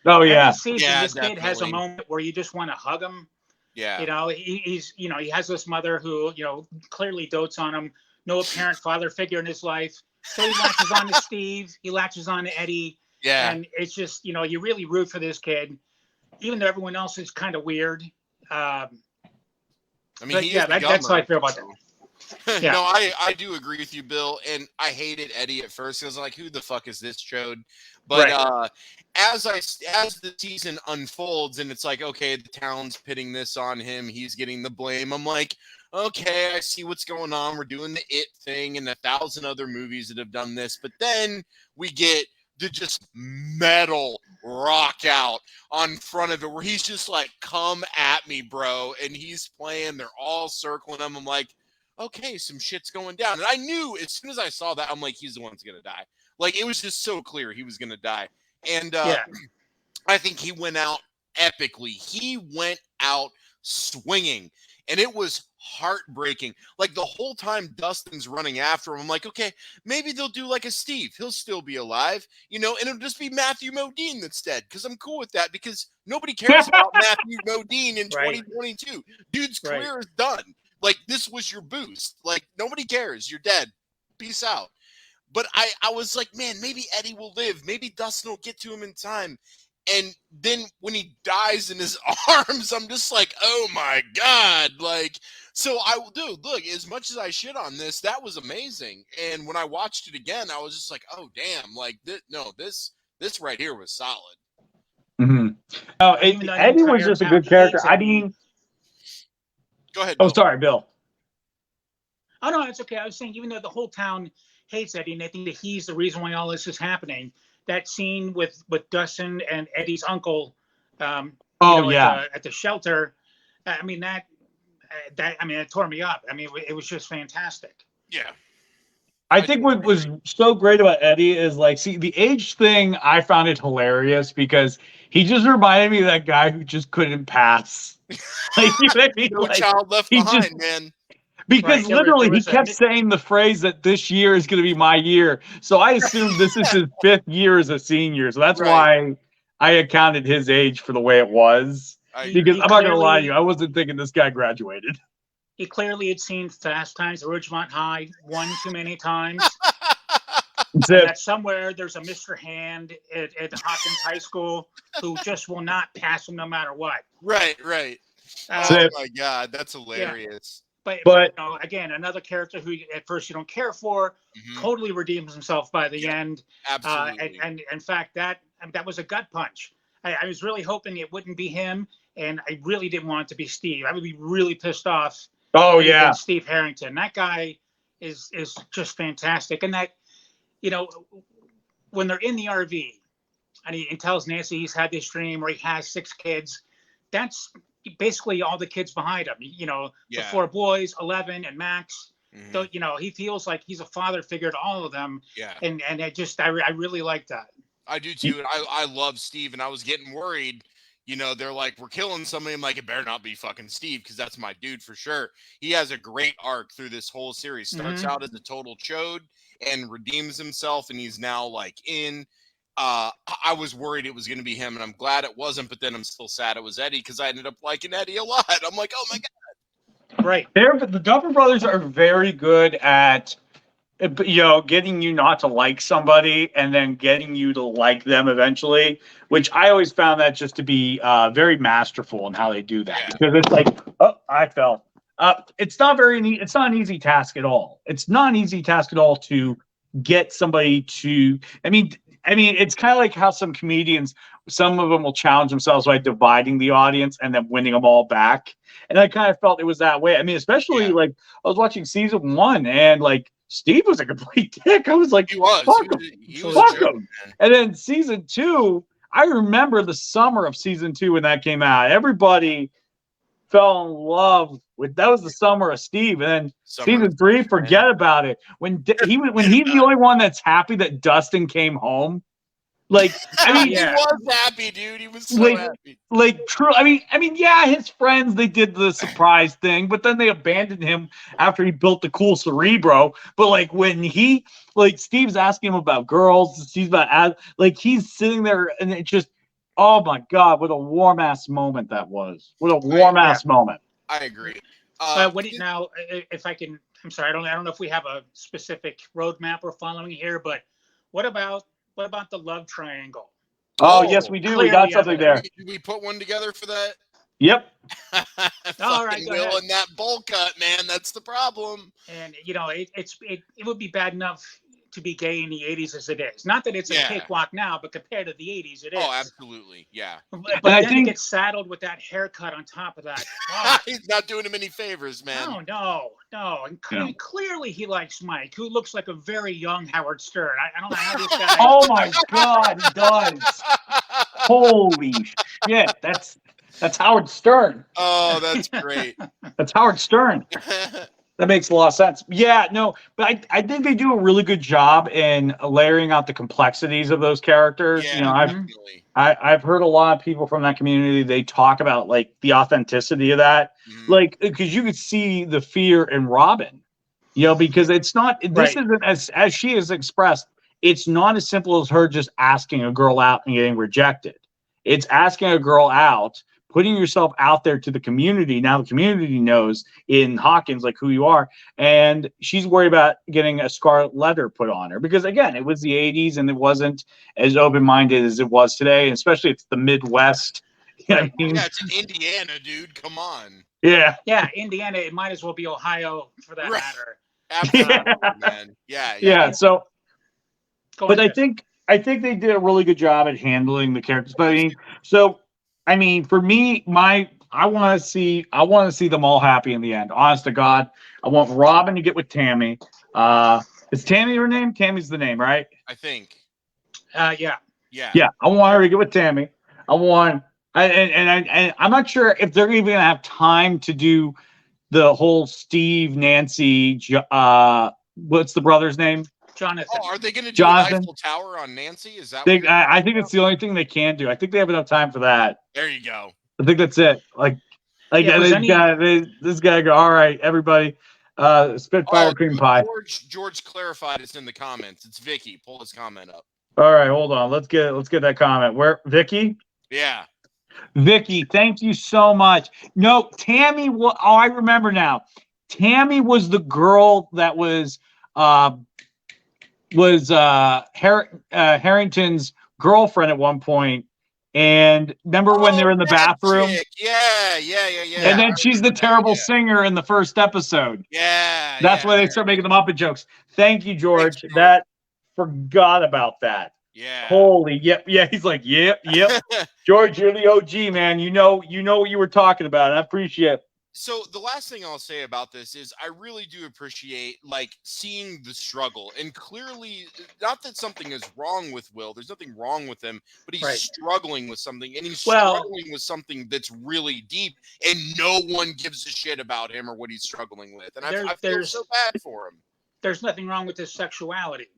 Oh yeah. This kid has a moment where you just want to hug him. Yeah. He has this mother who, clearly dotes on him. No apparent father figure in his life. So he latches on to Steve. He latches on to Eddie. Yeah. And it's just, you really root for this kid, even though everyone else is kind of weird. I mean, that's how I feel about that. Yeah. No, I do agree with you, Bill. And I hated Eddie at first. I was like, who the fuck is this chode? But as the season unfolds and it's like, okay, the town's pitting this on him, he's getting the blame. I'm like, okay, I see what's going on. We're doing the It thing and 1,000 other movies that have done this. But then we get the just metal rock out on front of it where he's just like, come at me, bro. And he's playing, they're all circling him. I'm like, okay, some shit's going down. And I knew as soon as I saw that, I'm like, he's the one that's going to die. Like, it was just so clear he was going to die. And I think he went out epically. He went out swinging. And it was heartbreaking. Like, the whole time Dustin's running after him, I'm like, okay, maybe they'll do like a Steve. He'll still be alive, and it'll just be Matthew Modine that's dead, because I'm cool with that, because nobody cares about Matthew Modine in 2022. Dude's career is done. Like, this was your boost. Like, nobody cares. You're dead. Peace out. But I was like, man, maybe Eddie will live. Maybe Dustin will get to him in time. And then when he dies in his arms, I'm just like, oh my God. Like, so look, as much as I shit on this, that was amazing. And when I watched it again, I was just like, oh damn, like this right here was solid. Mm-hmm. No, Eddie was just a good character. I mean, go ahead. Bill. Oh, sorry, Bill. Oh no, it's okay. I was saying, even though the whole town hates Eddie, and I think that he's the reason why all this is happening. That scene with Dustin and Eddie's uncle, at the shelter. I mean, it tore me up. I mean, it was just fantastic. Yeah. I think what was so great about Eddie is, like, see, the age thing, I found it hilarious because he just reminded me of that guy who just couldn't pass. Like, you know what I mean? No child left behind, man. Because literally he kept saying the phrase that this year is going to be my year. So I assumed this is his 5th year as a senior. So that's why I accounted his age for the way it was. Because I'm not going to lie to you, I wasn't thinking this guy graduated. He clearly had seen Fast Times at Ridgemont High one too many times. And that somewhere there's a Mr. Hand at Hawkins High School who just will not pass him no matter what. Right. Oh my God, that's hilarious. Yeah. But you know, again, another character who at first you don't care for, totally redeems himself by the end. Absolutely. And in fact, that was a gut punch. I was really hoping it wouldn't be him, and I really didn't want it to be Steve. I would be really pissed off. Oh yeah, Steve Harrington. That guy is just fantastic, and that, you know, when they're in the RV and he tells Nancy he's had this dream where he has 6 kids, that's basically all the kids behind him. You know, the 4 boys, 11 and Max. So, you know, he feels like he's a father figure to all of them. Yeah. And I really like that. I do too. And I love Steve, and I was getting worried. You know, they're like, we're killing somebody. I'm like, it better not be fucking Steve, because that's my dude for sure. He has a great arc through this whole series. Starts out as a total chode and redeems himself, and he's now like in. I was worried it was going to be him, and I'm glad it wasn't. But then I'm still sad it was Eddie, because I ended up liking Eddie a lot. I'm like, oh my God. Right. The Duffer Brothers are very good at, you know, getting you not to like somebody and then getting you to like them eventually, which I always found that just to be very masterful in how they do that. Because it's like, oh, I fell. It's not it's not an easy task at all. It's not an easy task at all to get somebody to, I mean, it's kind of like how some comedians, some of them will challenge themselves by dividing the audience and then winning them all back. And I kind of felt it was that way. I mean, especially like I was watching season 1 and like Steve was a complete dick. I was like, he was. Fuck him. And then season 2, I remember the summer of season 2 when that came out. Everybody fell in love with, that was the summer of Steve. And then season 3, forget about it. When he's the only one that's happy that Dustin came home. Like, I mean, he was happy, dude. He was so happy. Like, true. I mean, yeah, his friends, they did the surprise thing, but then they abandoned him after he built the cool Cerebro. But like when Steve's asking him about girls, Steve's about, like, he's sitting there and it just, oh my God, what a warm ass moment that was. What a warm ass moment. I agree. Now, if I can, I'm sorry, I don't know if we have a specific roadmap we're following here, but what about the love triangle? Oh, yes, we do. Clearly, we got something there. Did we put one together for that? Yep. All right, Will and that bowl cut, man. That's the problem. And you know, it would be bad enough to be gay in the 80s as it is. Not that it's a cakewalk now, but compared to the 80s, it is. Oh, absolutely. Yeah. But then he gets saddled with that haircut on top of that. Oh. He's not doing him any favors, man. No. And clearly he likes Mike, who looks like a very young Howard Stern. I don't know how this guy... Oh, my God, he does. Holy shit. That's Howard Stern. Oh, that's great. That's Howard Stern. That makes a lot of sense. Yeah, no, but I think they do a really good job in layering out the complexities of those characters. Yeah, you know, I've heard a lot of people from that community, they talk about like the authenticity of that. Like, because you could see the fear in Robin, you know, because it's not, this isn't as she has expressed, it's not as simple as her just asking a girl out and getting rejected. It's asking a girl out, putting yourself out there to the community. Now the community knows in Hawkins, like, who you are. And she's worried about getting a scarlet letter put on her. Because, again, it was the 80s and it wasn't as open-minded as it was today. And especially it's the Midwest. You know what I mean? Yeah, it's in Indiana, dude. Come on. Yeah. Yeah, Indiana. It might as well be Ohio for that matter. Absolutely, man. Yeah, so... But I think they did a really good job at handling the characters. But I mean, for me, I want to see them all happy in the end. Honest to God, I want Robin to get with Tammy. Is Tammy her name? Tammy's the name, right? I think. Yeah. I want her to get with Tammy. I'm not sure if they're even gonna have time to do the whole Steve, Nancy. What's the brother's name? Jonathan. Oh, are they going to do an Eiffel Tower on Nancy? Is that? I think it's the only thing they can do. I think they have enough time for that. There you go. I think that's it. This guy go, all right, everybody. Spitfire cream pie. George clarified it's in the comments. It's Vicky. Pull his comment up. All right, hold on. Let's get that comment. Where Vicky? Yeah. Vicky, thank you so much. No, Tammy. Oh, I remember now. Tammy was the girl that was Harrington's girlfriend at one point. And remember when they were in the bathroom? Chick. Yeah. And then she's the terrible singer in the first episode. Yeah. That's why they start making the Muppet jokes. Thank you, George. Thanks, George. That forgot about that. Yeah. Holy, yep. He's like, yep. George, you're the OG, man. You know what you were talking about. I appreciate it. So the last thing I'll say about this is I really do appreciate like seeing the struggle, and clearly not that something is wrong with Will. There's nothing wrong with him, but he's struggling with something, and he's struggling with something that's really deep, and no one gives a shit about him or what he's struggling with. And I feel so bad for him. There's nothing wrong with his sexuality.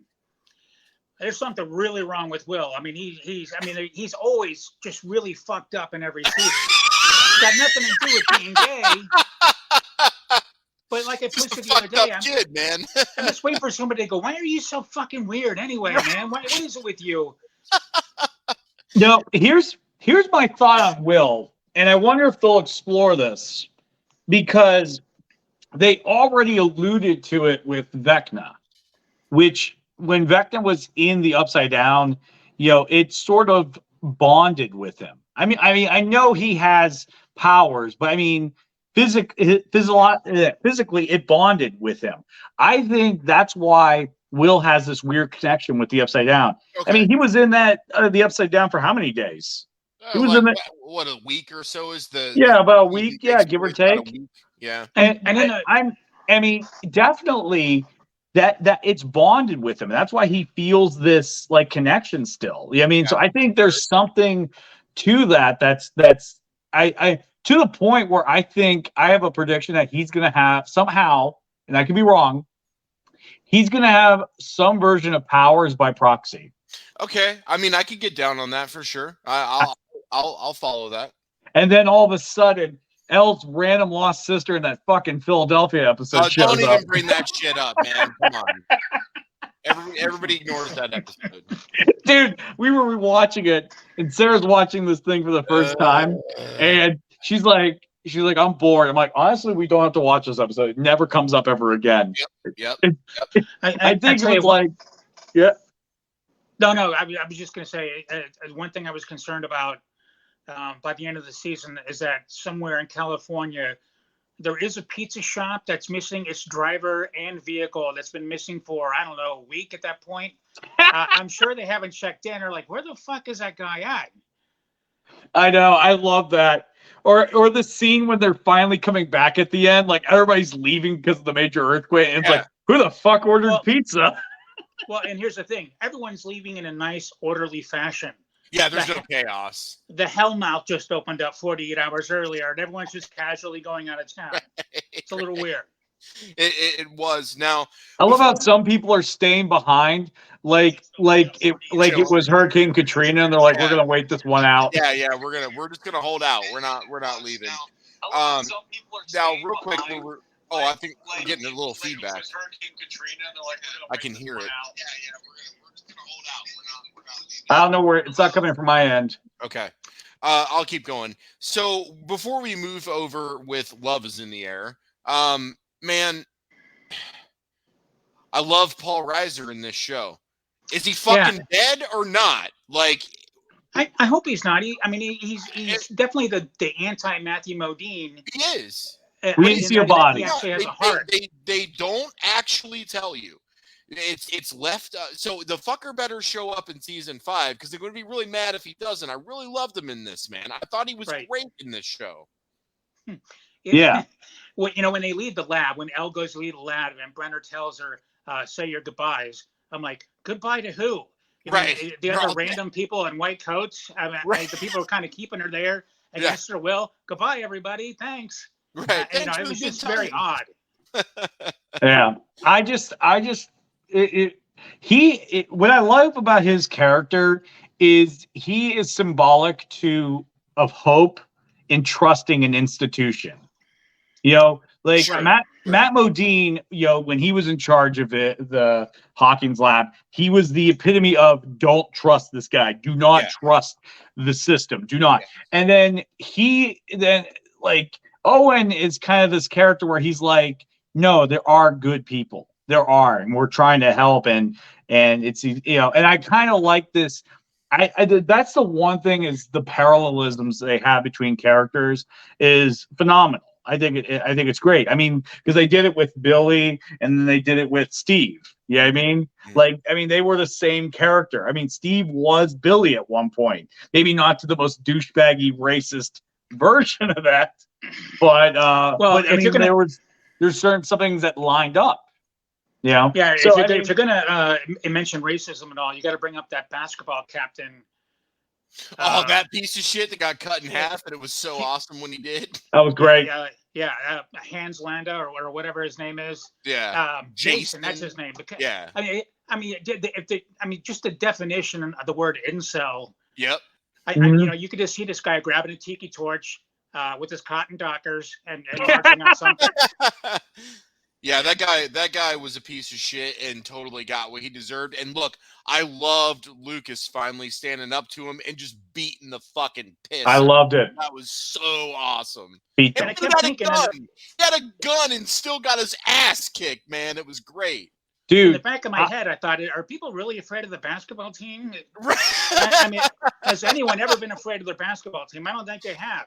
There's something really wrong with Will. I mean, he's always just really fucked up in every season. It's got nothing to do with being gay. But like I posted the other day, I'm just waiting for somebody to go, why are you so fucking weird anyway, man? What is it with you? No, here's my thought on Will, and I wonder if they'll explore this, because they already alluded to it with Vecna, which when Vecna was in the Upside Down, it sort of bonded with him. I mean, I know he has powers, but I mean, physically, it bonded with him. I think that's why Will has this weird connection with the Upside Down. Okay. I mean, he was in that the Upside Down for how many days? He was in that. What, a week or so is the? Yeah, about a week. Yeah, give or take. Yeah, and I mean, definitely. That it's bonded with him. That's why he feels this like connection still. I mean, so I think there's something to that. That's I to the point where I think I have a prediction that he's going to have somehow, and I could be wrong, he's going to have some version of powers by proxy. Okay, I mean, I could get down on that for sure. I'll follow that. And then all of a sudden, Elle's random lost sister in that fucking Philadelphia episode shows up. Don't even bring that shit up, man. Come on. Everybody ignores that episode. Dude, we were rewatching it, and Sarah's watching this thing for the first time, and she's like, I'm bored. I'm like, honestly, we don't have to watch this episode. It never comes up ever again. Yep. I think it was like, yeah. No, I was just going to say, one thing I was concerned about by the end of the season is that somewhere in California, there is a pizza shop that's missing its driver and vehicle that's been missing for, I don't know, a week at that point. I'm sure they haven't checked in. Or like, where the fuck is that guy at? I know. I love that. Or the scene when they're finally coming back at the end, like everybody's leaving because of the major earthquake. And it's like, who the fuck ordered pizza? Well, and here's the thing. Everyone's leaving in a nice, orderly fashion. Yeah, there's no chaos. The Hellmouth just opened up 48 hours earlier, and everyone's just casually going out of town. It's a little weird. It was. Now, I love how some people are staying behind, like it was Hurricane Katrina, and they're like, we're gonna wait this one out. Yeah, we're just gonna hold out. We're not leaving. Now, real quick, I think we're getting a little feedback. I can hear it. I don't know where it's not coming from my end. Okay. I'll keep going. So before we move over with Love is in the Air, man, I love Paul Reiser in this show. Is he fucking dead or not? Like, I hope he's not. He's definitely the anti-Matthew Modine. He is. We didn't see a body. He actually has a heart. They don't actually tell you. It's left. So the fucker better show up in season 5 because they're going to be really mad if he doesn't. I really loved him in this, man. I thought he was great in this show. Yeah. Well, when they leave the lab, when Elle goes to leave the lab and Brenner tells her, say your goodbyes, I'm like, goodbye to who? The other random people in white coats. The people are kind of keeping her there against her will. Goodbye, everybody. Thanks. Right. It was just very odd. Yeah. What I love about his character is he is symbolic of hope and trusting an institution. Matt Modine, when he was in charge of the Hawkins lab, he was the epitome of don't trust this guy. Do not trust the system. Do not. And then Owen is kind of this character where he's like, no, there are good people. There are, and we're trying to help. And it's, and I kind of like this. That's the one thing is the parallelisms they have between characters is phenomenal. I think it's great. I mean, because they did it with Billy and then they did it with Steve. You know what I mean? They were the same character. I mean, Steve was Billy at one point. Maybe not to the most douchebaggy, racist version of that, but there's certain some things that lined up. Yeah. So, if you're gonna mention racism and all, you got to bring up that basketball captain. That piece of shit that got cut in half, and it was so awesome when he did. That was great. Hans Landa or whatever his name is. Yeah. Jason, that's his name. Yeah. I mean, just the definition of the word incel. Yep. You could just see this guy grabbing a tiki torch with his cotton dockers and marching on something. Yeah, that guy was a piece of shit and totally got what he deserved. And look, I loved Lucas finally standing up to him and just beating the fucking piss. I loved it. That was so awesome. Beat and he had a gun and still got his ass kicked, man. It was great. Dude, in the back of my head, I thought, are people really afraid of the basketball team? I mean, has anyone ever been afraid of their basketball team? I don't think they have.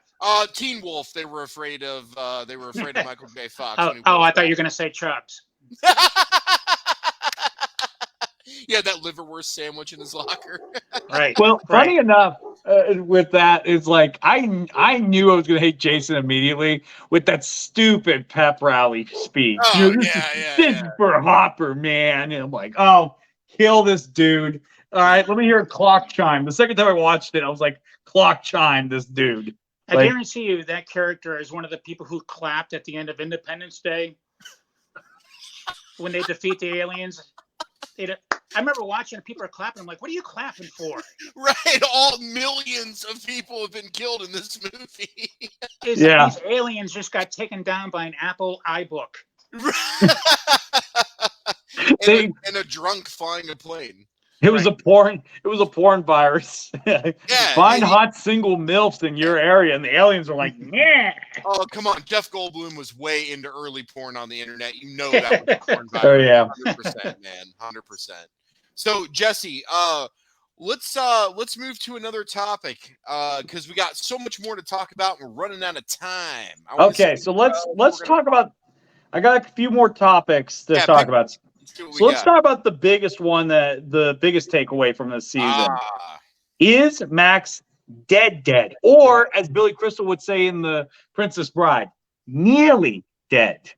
Teen Wolf, they were afraid of Michael J. Fox. I thought you were going to say Chubbs. Yeah, that liverwurst sandwich in his locker. Right. Well, funny enough, with that, it's like I knew I was going to hate Jason immediately with that stupid pep rally speech. This is for Hopper, man. And I'm like, oh, kill this dude. All right, let me hear a clock chime. The second time I watched it, I was like, clock chime this dude. I guarantee you that character is one of the people who clapped at the end of Independence Day when they defeat the aliens. I remember watching people are clapping. I'm like, what are you clapping for? Right. All millions of people have been killed in this movie. These aliens just got taken down by an Apple iBook. and a drunk flying a plane. It was a porn virus. Find hot single MILFs in your area, and the aliens are like, yeah. Oh, come on. Jeff Goldblum was way into early porn on the internet. You know that was a porn virus. Oh, yeah. 100%, man. 100%. So, Jesse, let's move to another topic because we got so much more to talk about and we're running out of time. Okay, so let's talk about – I got a few more topics to talk about. So let's talk about the biggest one, the biggest takeaway from this season. Is Max dead? Or, as Billy Crystal would say in The Princess Bride, nearly dead?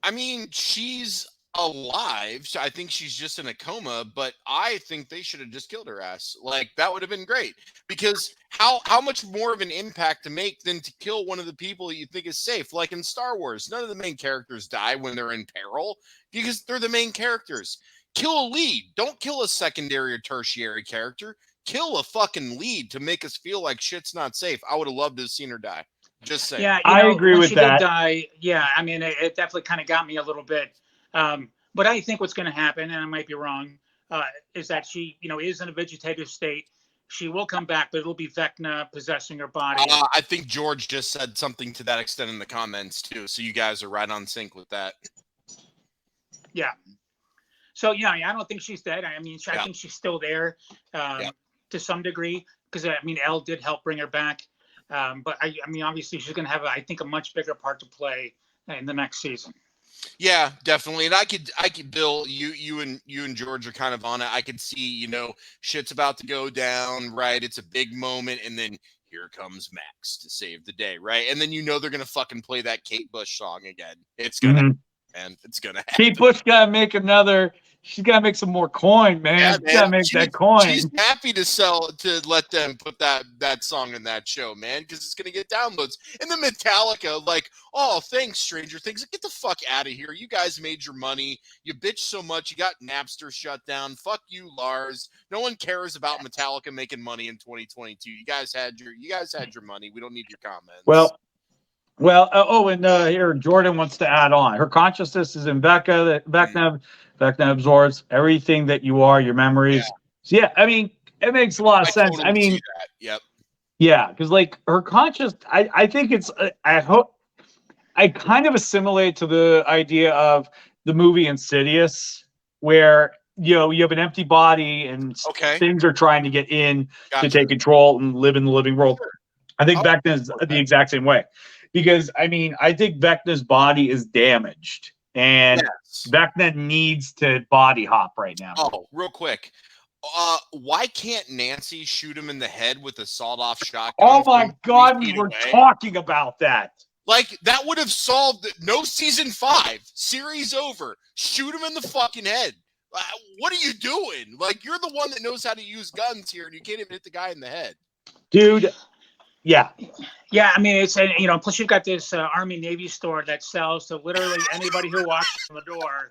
I mean, she's alive. I think she's just in a coma, but I think they should have just killed her ass. Like, that would have been great. Because how much more of an impact to make than to kill one of the people that you think is safe? Like in Star Wars, none of the main characters die when they're in peril because they're the main characters. Kill a lead. Don't kill a secondary or tertiary character. Kill a fucking lead to make us feel like shit's not safe. I would have loved to have seen her die. Just saying. Yeah, I agree with that. Did die, yeah, I mean, it definitely kind of got me a little bit. But I think what's going to happen, and I might be wrong, is that she, is in a vegetative state. She will come back, but it'll be Vecna possessing her body. I think George just said something to that extent in the comments too. So you guys are right on sync with that. Yeah. So I don't think she's dead. I mean, I think she's still there to some degree because Elle did help bring her back. But I mean, obviously she's going to have, I think, a much bigger part to play in the next season. Yeah, definitely. And I could, Bill, you and George are kind of on it. I could see, shit's about to go down, right? It's a big moment, and then here comes Max to save the day, right? And then they're gonna fucking play that Kate Bush song again. It's gonna happen. It's gonna happen. Kate Bush gotta make another. She's gotta make some more coin, man. Yeah, She's gotta make that coin. She's happy to let them put that song in that show, man, because it's gonna get downloads. And then Metallica, like, oh, thanks, Stranger Things. Get the fuck out of here. You guys made your money. You bitch so much. You got Napster shut down. Fuck you, Lars. No one cares about Metallica making money in 2022. You guys had your money. We don't need your comments. Well, Well, and here Jordan wants to add on. Her consciousness is in Vecna absorbs everything that you are, your memories. So yeah, I mean, it makes a lot of sense. Totally I mean, see that. Yep. yeah, because like her conscious, I think it's. I hope I kind of assimilate to the idea of the movie Insidious, where you have an empty body and things are trying to get in to take control and live in the living world. I think Vecna is the exact same way, because I mean, I think Vecna's body is damaged, and Vecna needs to body hop right now. Oh, real quick. Why can't Nancy shoot him in the head with a sawed-off shotgun? Oh my God, we were talking about that. Like, that would have solved no season 5. Series over. Shoot him in the fucking head. What are you doing? Like, you're the one that knows how to use guns here, and you can't even hit the guy in the head. Dude, yeah. Yeah, I mean, it's, plus you've got this Army Navy store that sells to literally anybody who walks in the door.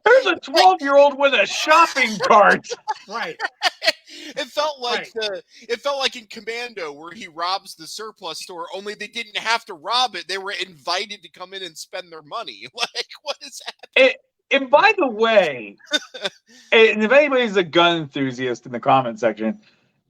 There's a 12-year-old with a shopping cart. Right. It felt like it felt like in Commando, where he robs the surplus store, only they didn't have to rob it. They were invited to come in and spend their money. Like, what is happening? And by the way, and if anybody's a gun enthusiast in the comment section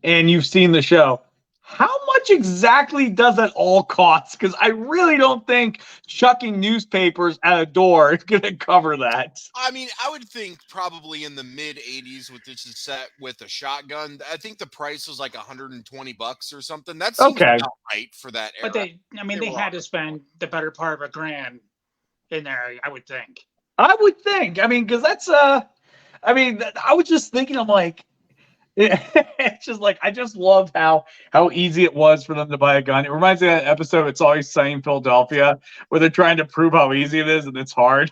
and you've seen the show, how much exactly does it all cost? Because I really don't think chucking newspapers at a door is going to cover that. I mean, I would think probably in the mid-80s with this set with a shotgun. I think the price was like $120 or something. That seems about right for that era. But they had to spend the better part of $1,000 in there, I would think. I would think. I mean, because that's I was just thinking, I'm like, it's just like, I just loved how easy it was for them to buy a gun. It reminds me of that episode, It's Always Sunny in Philadelphia, where they're trying to prove how easy it is, and it's hard.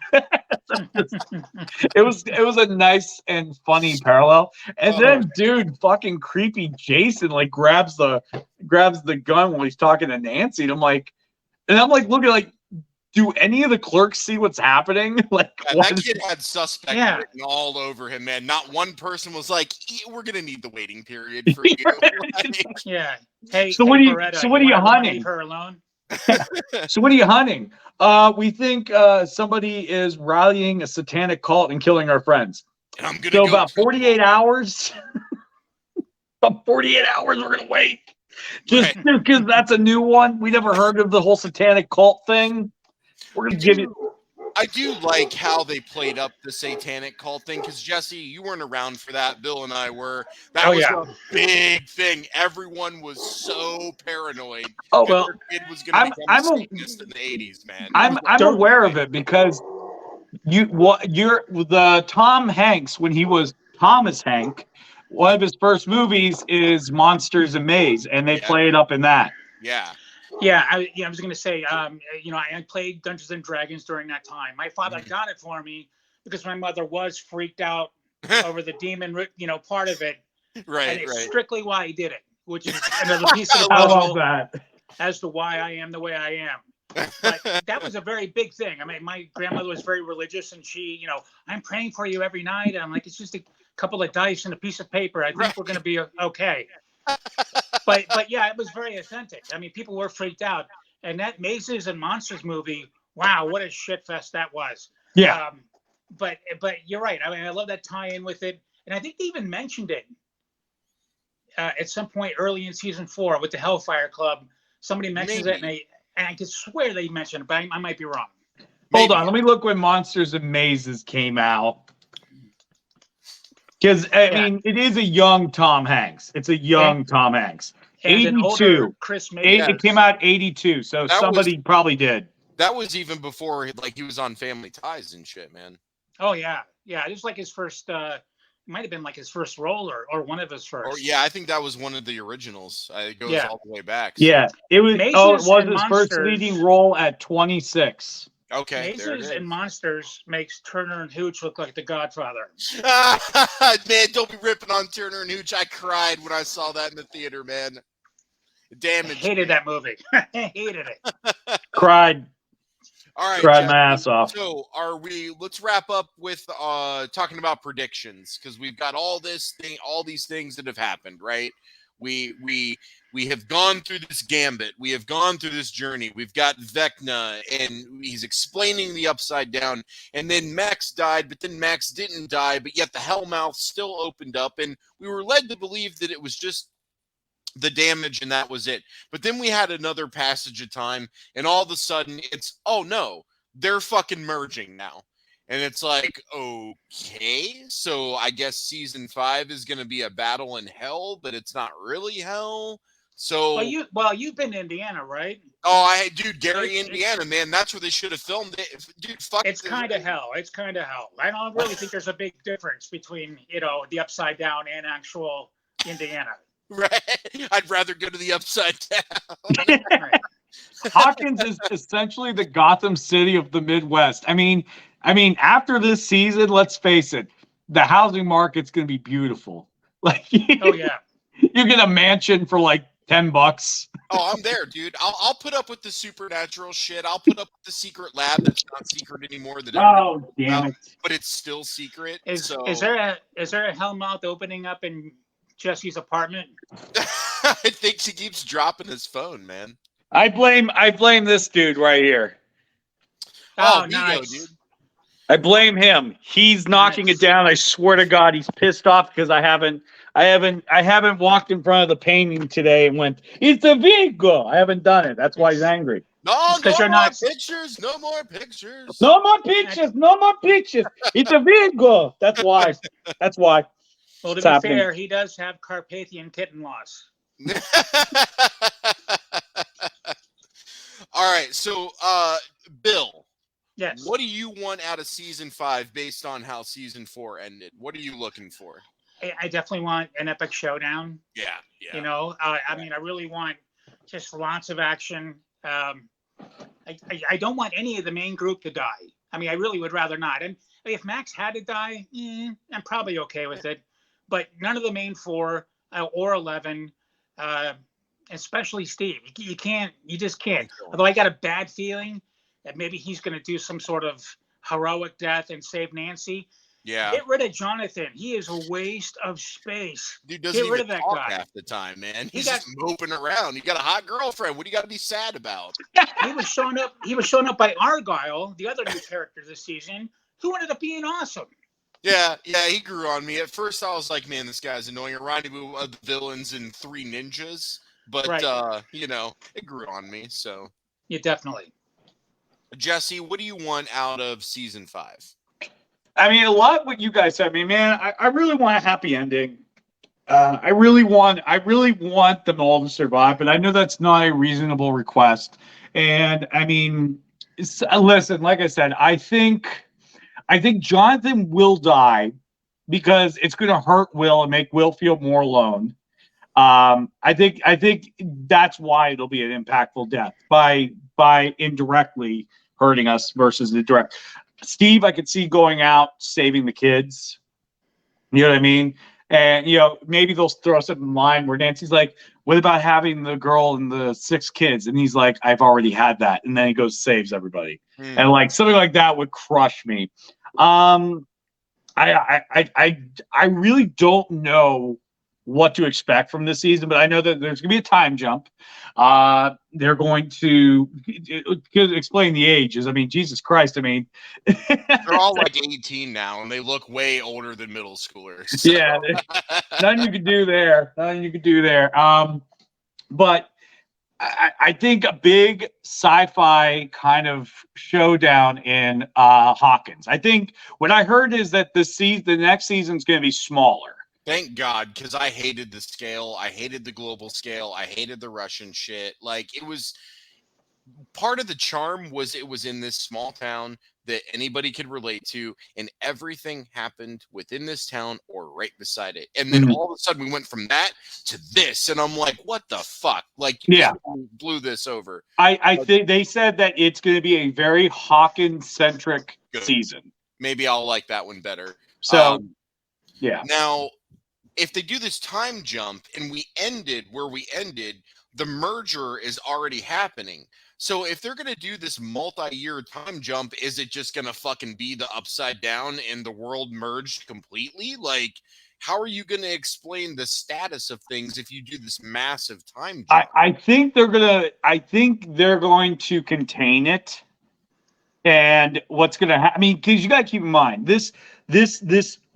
It was a nice and funny parallel. And then, dude, fucking creepy Jason like grabs the gun while he's talking to Nancy, and I'm like looking like, do any of the clerks see what's happening? Like, that kid had suspect written all over him, man. Not one person was like, "We're gonna need the waiting period for you." Yeah. Hey. So what are you hunting? Her alone. So what are you hunting? We think somebody is rallying a satanic cult and killing our friends. And I'm gonna go about 48 hours. About 48 hours, we're gonna wait. Just because that's a new one. We never heard of the whole satanic cult thing. We're gonna give you. I do like how they played up the satanic cult thing, because Jesse, you weren't around for that. Bill and I were. That was a big thing. Everyone was so paranoid. Oh well, their kid was going to become a Satanist in the 80s, man. I'm aware of it, because you're the Tom Hanks, when he was Thomas Hank, one of his first movies is Monsters and Maze, and they play it up in that. Yeah. Yeah, I was going to say, I played Dungeons and Dragons during that time. My father got it for me because my mother was freaked out over the demon, part of it. Right, and it's strictly why he did it, which is another piece of the puzzle as to why I am the way I am. But that was a very big thing. I mean, my grandmother was very religious, and she, I'm praying for you every night. And I'm like, it's just a couple of dice and a piece of paper. I think we're going to be okay. But yeah, it was very authentic. I mean, people were freaked out, and that Mazes and Monsters movie, wow, what a shit fest that was. Yeah. But you're right. I mean, I love that tie-in with it, and I think they even mentioned it at some point early in season 4 with the Hellfire Club. Somebody mentions it, and I could swear they mentioned it, but I might be wrong. Hold on, let me look when Monsters and Mazes came out. Because, I mean, it is a young Tom Hanks. It's a young Tom Hanks. 82. Chris Mazes. It came out 82, so somebody probably did. That was even before, like, he was on Family Ties and shit, man. Oh, yeah. Yeah, it was like his first, it might have been like his first role or one of his first. Or, yeah, I think that was one of the originals. It goes all the way back. So. Yeah, it was his first leading role at 26. Okay. Mazes and Monsters makes Turner and Hooch look like The Godfather. Man, don't be ripping on Turner and Hooch. I cried when I saw that in the theater, man. I hated that movie. I hated it. Cried. All right. Cried my ass off. So let's wrap up with talking about predictions, because we've got all these things that have happened, right? We have gone through this gambit. We have gone through this journey. We've got Vecna, and he's explaining the Upside Down. And then Max died, but then Max didn't die, but yet the Hellmouth still opened up, and we were led to believe that it was just the damage and that was it. But then we had another passage of time, and all of a sudden it's, oh no, they're fucking merging now. And it's like, okay, so I guess season 5 is going to be a battle in hell, but it's not really hell. So you've been to Indiana, right? Oh, dude, Gary, Indiana, man, that's where they should have filmed it. Dude, fuck. It's kind of hell. It's kind of hell. I don't really think there's a big difference between, the Upside Down and actual Indiana. Right. I'd rather go to the Upside Down. Right. Hawkins is essentially the Gotham City of the Midwest. I mean, after this season, let's face it, the housing market's going to be beautiful. Like, oh yeah, you get a mansion for like $10. Oh, I'm there, dude. I'll put up with the supernatural shit. I'll put up with the secret lab that's not secret anymore. Damn it! But it's still secret. Is there a Hellmouth opening up in Jesse's apartment? I think she keeps dropping his phone, man. I blame this dude right here. Oh, Nico, nice. dude. I blame him. He's knocking it down. I swear to God, he's pissed off because I haven't walked in front of the painting today and went, "It's a vehicle." I haven't done it. That's why he's angry. No you're more not pictures. No more pictures. No more pictures. No more pictures. It's a vehicle. That's why. That's why. Well, to It's be happening. fair, he does have Carpathian kitten loss. All right, so Bill, Yes. what do you want out of season 5 based on how season 4 ended? What are you looking for? I definitely want an epic showdown. Yeah. I mean, I really want just lots of action. I don't want any of the main group to die. I mean, I really would rather not. And if Max had to die, I'm probably okay with it. But none of the main 4 or 11, especially Steve. You just can't. Although I got a bad feeling that maybe he's going to do some sort of heroic death and save Nancy. Yeah. Get rid of Jonathan. He is a waste of space. Dude doesn't Get rid even of that talk guy. half the time, man. He's just moping around. You got a hot girlfriend. What do you got to be sad about? He was shown up by Argyle, the other new character this season, who ended up being awesome. Yeah, he grew on me. At first, I was like, man, this guy's annoying. It reminded me of the villains in Three Ninjas. But, Right. it grew on me, so. Yeah, definitely. Jesse, what do you want out of season 5? I mean, a lot of what you guys said. I mean, man, I really want a happy ending. I really want them all to survive, but I know that's not a reasonable request. And I mean, listen, like I said, I think Jonathan will die because it's going to hurt Will and make Will feel more alone. I think that's why it'll be an impactful death by indirectly hurting us versus the direct. Steve, I could see going out saving the kids. You know what I mean? And maybe they'll throw something in line where Nancy's like, "What about having the girl and the 6 kids?" And he's like, "I've already had that." And then he goes saves everybody. And like something like that would crush me. I really don't know what to expect from this season, but I know that there's going to be a time jump. They're going to explain the ages. I mean, Jesus Christ. I mean, they're all like 18 now, and they look way older than middle schoolers. So. Yeah, nothing you can do there. But I think a big sci-fi kind of showdown in Hawkins. I think what I heard is that the next season's going to be smaller. Thank God, because I hated the scale. I hated the global scale. I hated the Russian shit. Like, it was part of the charm was it was in this small town that anybody could relate to, and everything happened within this town or right beside it. And then all of a sudden we went from that to this, and I'm like, what the fuck? Like, you blew this over. I think they said that it's going to be a very Hawkins-centric season. Maybe I'll like that one better. So, yeah. Now, if they do this time jump and we ended where we ended, the merger is already happening. So if they're going to do this multi-year time jump, is it just going to fucking be the Upside Down and the world merged completely? Like, how are you going to explain the status of things if you do this massive time jump? I think they're going to contain it. And what's going to happen? I mean, because you got to keep in mind this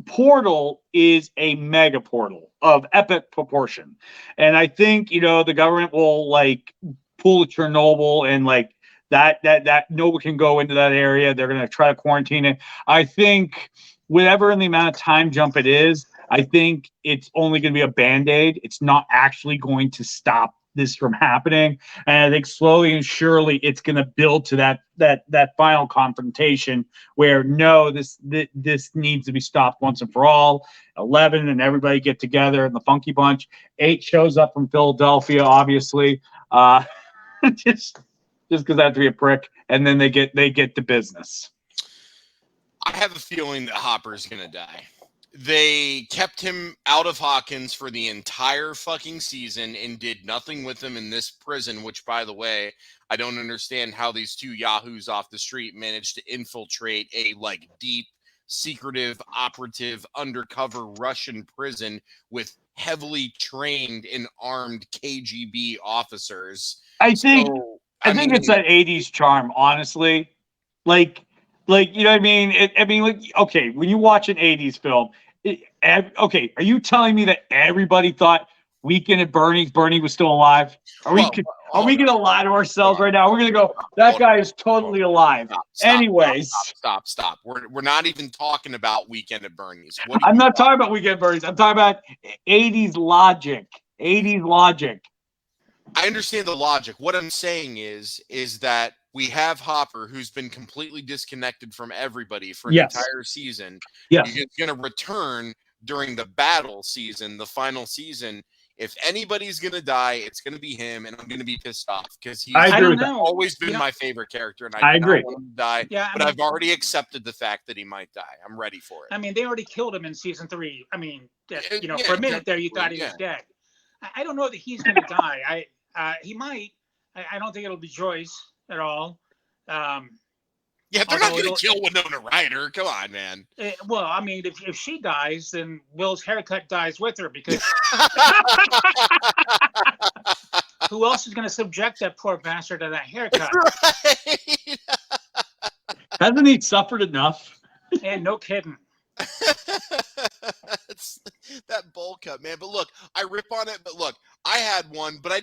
portal is a mega portal of epic proportion, and I think the government will like pull a Chernobyl and like that no one can go into that area. They're going to try to quarantine it. I think whatever in the amount of time jump it is, I think it's only going to be a Band-Aid. It's not actually going to stop this from happening, and I think slowly and surely it's going to build to that final confrontation where this needs to be stopped once and for all. 11 and everybody get together in the Funky Bunch. 8 shows up from Philadelphia, obviously, just because I have to be a prick, and then they get to business. I have a feeling that Hopper's going to die. They kept him out of Hawkins for the entire fucking season and did nothing with him in this prison, which, by the way, I don't understand how these 2 yahoos off the street managed to infiltrate a like deep, secretive, operative, undercover Russian prison with heavily trained and armed KGB officers. I think it's that 80s charm, honestly. Like, you know what I mean? Okay, when you watch an 80s film, okay, are you telling me that everybody thought Weekend at Bernie was still alive? Are we going to lie to ourselves right now? We're going to go, that guy is totally alive. Anyways. Stop. We're not even talking about Weekend at Bernie's. I'm not talking about Weekend at Bernie's. I'm talking about 80s logic. 80s logic. I understand the logic. What I'm saying is that we have Hopper, who's been completely disconnected from everybody for an entire season. Yes. He's going to return during the battle season, the final season. If anybody's going to die, it's going to be him, and I'm going to be pissed off because he's always been my favorite character, and I agree. want him to die. Yeah, but I've already accepted the fact that he might die. I'm ready for it. I mean, they already killed him in season 3. I mean, for a minute there, you thought he was dead. I don't know that he's going to die. He might. I don't think it'll be Joyce at all. They're not going to kill Winona Ryder. Come on, man. Well, I mean, if she dies, then Will's haircut dies with her because who else is going to subject that poor bastard to that haircut? Right. Hasn't he suffered enough? And no kidding. That bowl cut, man. But look, I rip on it. But look, I had one, but I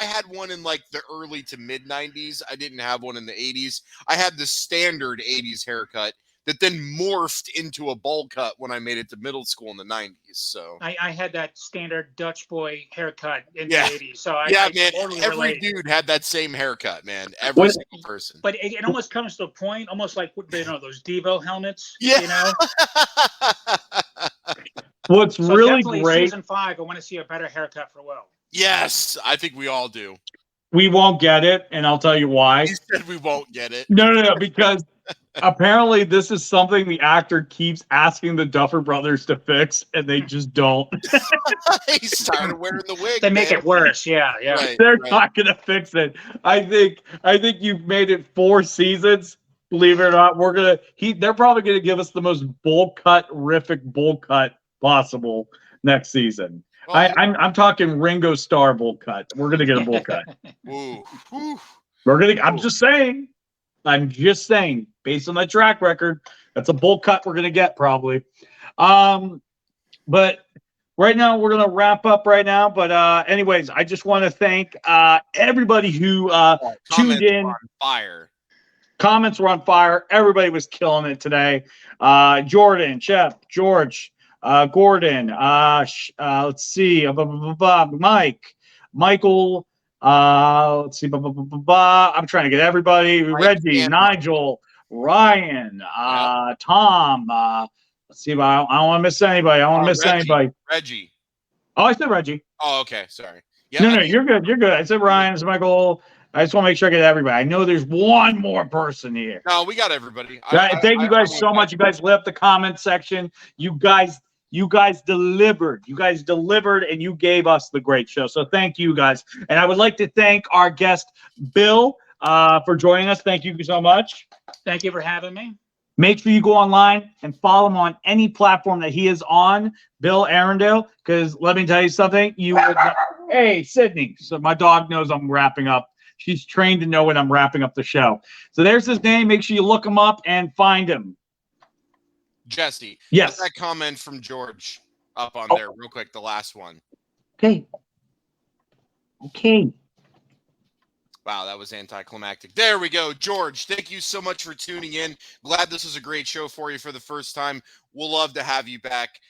had one in like the early to mid 90s. I didn't have one in the 80s. I had the standard 80s haircut that then morphed into a bowl cut when I made it to middle school in the 90s. So I had that standard Dutch boy haircut in the 80s. So man, totally every dude had that same haircut, man. Every single person. But it almost comes to a point, almost like those Devo helmets. Yeah. What's really great. Season 5, I want to see a better haircut for Will. Yes, I think we all do. We won't get it, and I'll tell you why. He said we won't get it. No, because apparently this is something the actor keeps asking the Duffer Brothers to fix, and they just don't. He's tired of wearing the wig. They make it worse. Yeah. Right, They're not going to fix it. I think you've made it 4 seasons. Believe it or not, they're probably gonna give us the most rific bowl cut possible next season. Well, I'm talking Ringo Starr bowl cut. We're gonna get a bowl cut. Ooh. I'm just saying, based on that track record, that's a bowl cut we're gonna get probably. But right now we're gonna wrap up right now. But anyways, I just want to thank everybody who tuned in. Fire. Comments were on fire. Everybody was killing it today. Jordan, Chef, George, Gordon, let's see, Mike, Michael, let's see, I'm trying to get everybody. Reggie, Nigel, Ryan, Tom, let's see, I don't want to miss anybody. Reggie. Oh, I said Reggie. Oh, okay, sorry. Yeah, no, you're good. I said Ryan, it's Michael. I just want to make sure I get everybody. I know there's one more person here. No, we got everybody. Thank you guys so much. You guys lit up the comment section. You guys delivered. You guys delivered, and you gave us the great show. So thank you guys. And I would like to thank our guest, Bill, for joining us. Thank you so much. Thank you for having me. Make sure you go online and follow him on any platform that he is on, Bill Arrundale, because let me tell you something. Hey, Sydney. So my dog knows I'm wrapping up. She's trained to know when I'm wrapping up the show. So there's his name. Make sure you look him up and find him. Jesse, yes. Put that comment from George up on there real quick, the last one. Okay. Wow, that was anticlimactic. There we go. George, thank you so much for tuning in. Glad this was a great show for you for the first time. We'll love to have you back.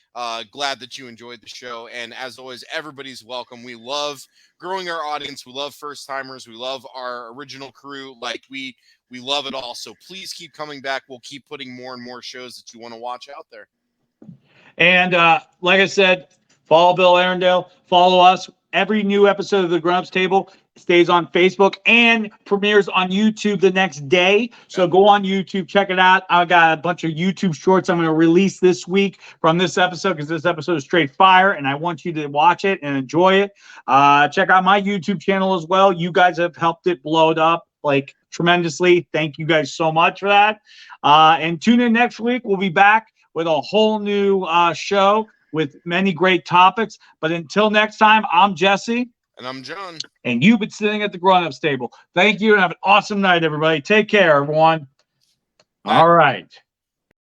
Glad that you enjoyed the show. And as always, everybody's welcome. We love growing our audience. We love first-timers. We love our original crew. Like, we love it all. So please keep coming back. We'll keep putting more and more shows that you want to watch out there. And like I said, follow Bill Arrundale. Follow us. Every new episode of the Grown Ups Table stays on Facebook and premieres on YouTube the next day. So go on YouTube, check it out. I got a bunch of YouTube shorts I'm going to release this week from this episode because this episode is straight fire, and I want you to watch it and enjoy it. Check out my YouTube channel as well. You guys have helped it blow it up like tremendously. Thank you guys so much for that. And tune in next week. We'll be back with a whole new show with many great topics. But until next time, I'm Jesse. And I'm John. And you've been sitting at the Grown Ups Table. Thank you, and have an awesome night, everybody. Take care, everyone. Bye. All right.